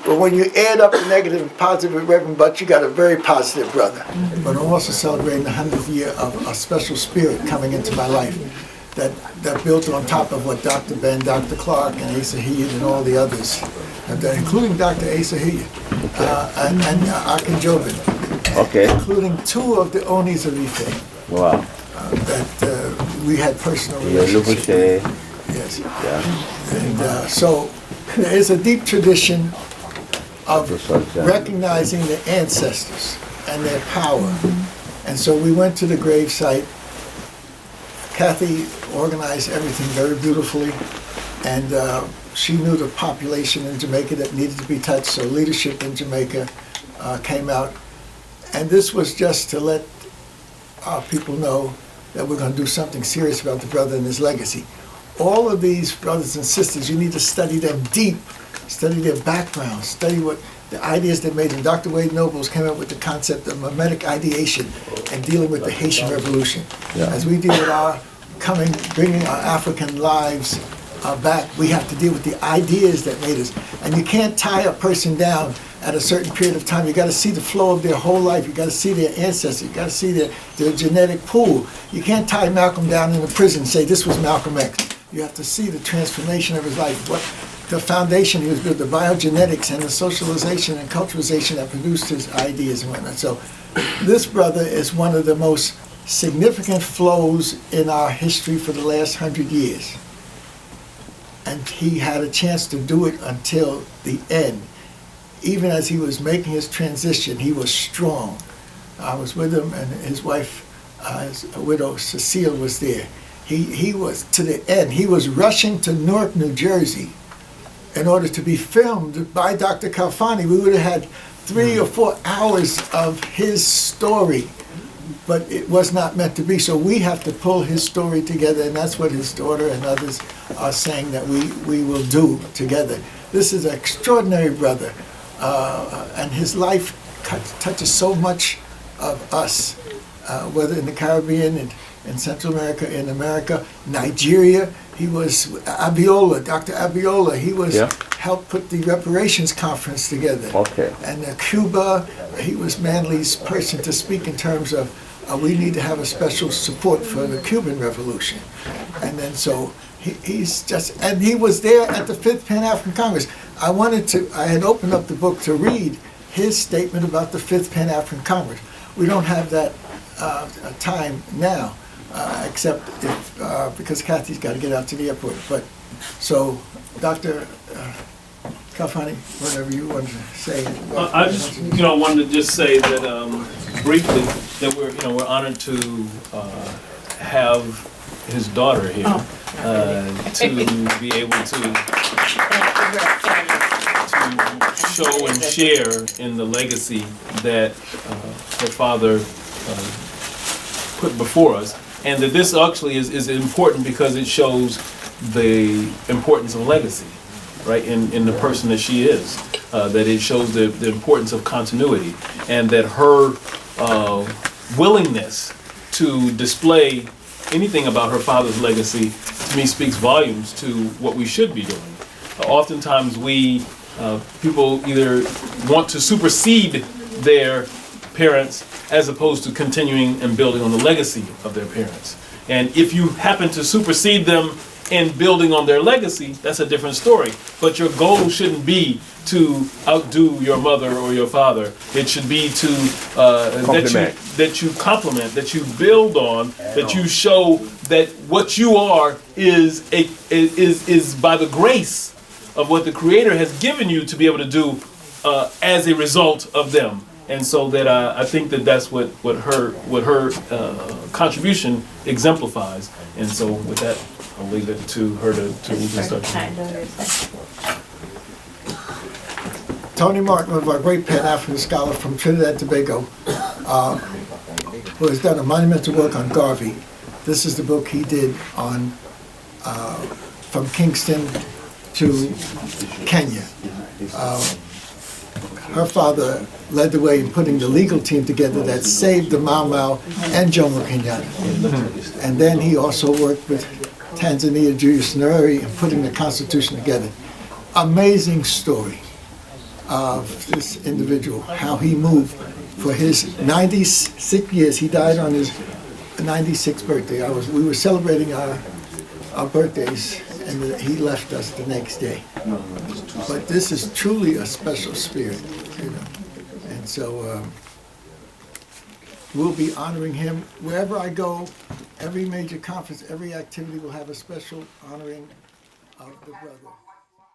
Speaker 2: But when you add up the negative and positive with Reverend Butts, you got a very positive brother. But I'm also celebrating the 100th year of a special spirit coming into my life that built on top of what Dr. Ben, Dr. Clark, and Asa Hilliard and all the others have done, including Dr. Asa Hilliard and Akin Jobin,
Speaker 5: Okay.
Speaker 2: including two of the Onis of Ife.
Speaker 5: Wow.
Speaker 2: That we had personal relationships with. Yes.
Speaker 5: Yeah.
Speaker 2: And so there is a deep tradition of recognizing the ancestors and their power. And so we went to the grave site. Kathy organized everything very beautifully, and she knew the population in Jamaica that needed to be touched, so leadership in Jamaica came out. And this was just to let our people know that we're going to do something serious about the brother and his legacy. All of these brothers and sisters, you need to study them deep, study their background, study what the ideas they made. And Dr. Wade Nobles came up with the concept of mimetic ideation and dealing with the Haitian Revolution.
Speaker 5: Yeah.
Speaker 2: As we deal with our bringing our African lives back, we have to deal with the ideas that made us. And you can't tie a person down at a certain period of time. You got to see the flow of their whole life. You got to see their ancestors. You got to see their genetic pool. You can't tie Malcolm down in a prison and say this was Malcolm X. You have to see the transformation of his life. What the foundation he was built, the biogenetics and the socialization and culturalization that produced his ideas and whatnot. So this brother is one of the most significant flows in our history for the last 100 years. And he had a chance to do it until the end. Even as he was making his transition, he was strong. I was with him, and his wife, his widow Cecile, was there. He was to the end. He was rushing to Newark, New Jersey, in order to be filmed by Dr. Kalfani. We would have had 3 or 4 hours of his story, but it was not meant to be. So we have to pull his story together, and that's what his daughter and others are saying that we will do together. This is an extraordinary brother. And his life touches so much of us, whether in the Caribbean, in Central America, in America, Nigeria. He was Abiola, Dr. Abiola. He was helped put the reparations conference together.
Speaker 5: Okay.
Speaker 2: And Cuba, he was Manley's person to speak in terms of we need to have a special support for the Cuban Revolution. And then so he's just, and he was there at the 5th Pan-African Congress. I had opened up the book to read his statement about the 5th Pan-African Congress. We don't have that time now, except if, because Kathy's got to get out to the airport. But, so, Dr. Kalfani, whatever you want to say.
Speaker 8: I just, wanted to just say that briefly that we're honored to have his daughter here to be able to show and share in the legacy that her father put before us, and that this actually is important because it shows the importance of legacy, right, in the person that she is, that it shows the importance of continuity, and that her willingness to display anything about her father's legacy, to me, speaks volumes to what we should be doing. Oftentimes people either want to supersede their parents as opposed to continuing and building on the legacy of their parents. And if you happen to supersede them in building on their legacy, that's a different story. But your goal shouldn't be to outdo your mother or your father. It should be to that you complement, that you build on, that you show that what you are is by the grace of what the Creator has given you to be able to do as a result of them. And so that I think that that's what her contribution exemplifies. And so with that, I'll leave it to her to start.
Speaker 2: Tony Martin, one of our great Pan-African scholars from Trinidad and Tobago, who has done a monumental work on Garvey. This is the book he did on from Kingston to Kenya. Her father led the way in putting the legal team together that saved the Mau Mau and Jomo Kenyatta. And then he also worked with Tanzania, Julius Nyerere, in putting the Constitution together. Amazing story of this individual, how he moved for his 96 years. He died on his 96th birthday. We were celebrating our birthdays, and he left us the next day. But this is truly a special spirit, you know. And so we'll be honoring him wherever I go. Every major conference, every activity will have a special honoring of the brother.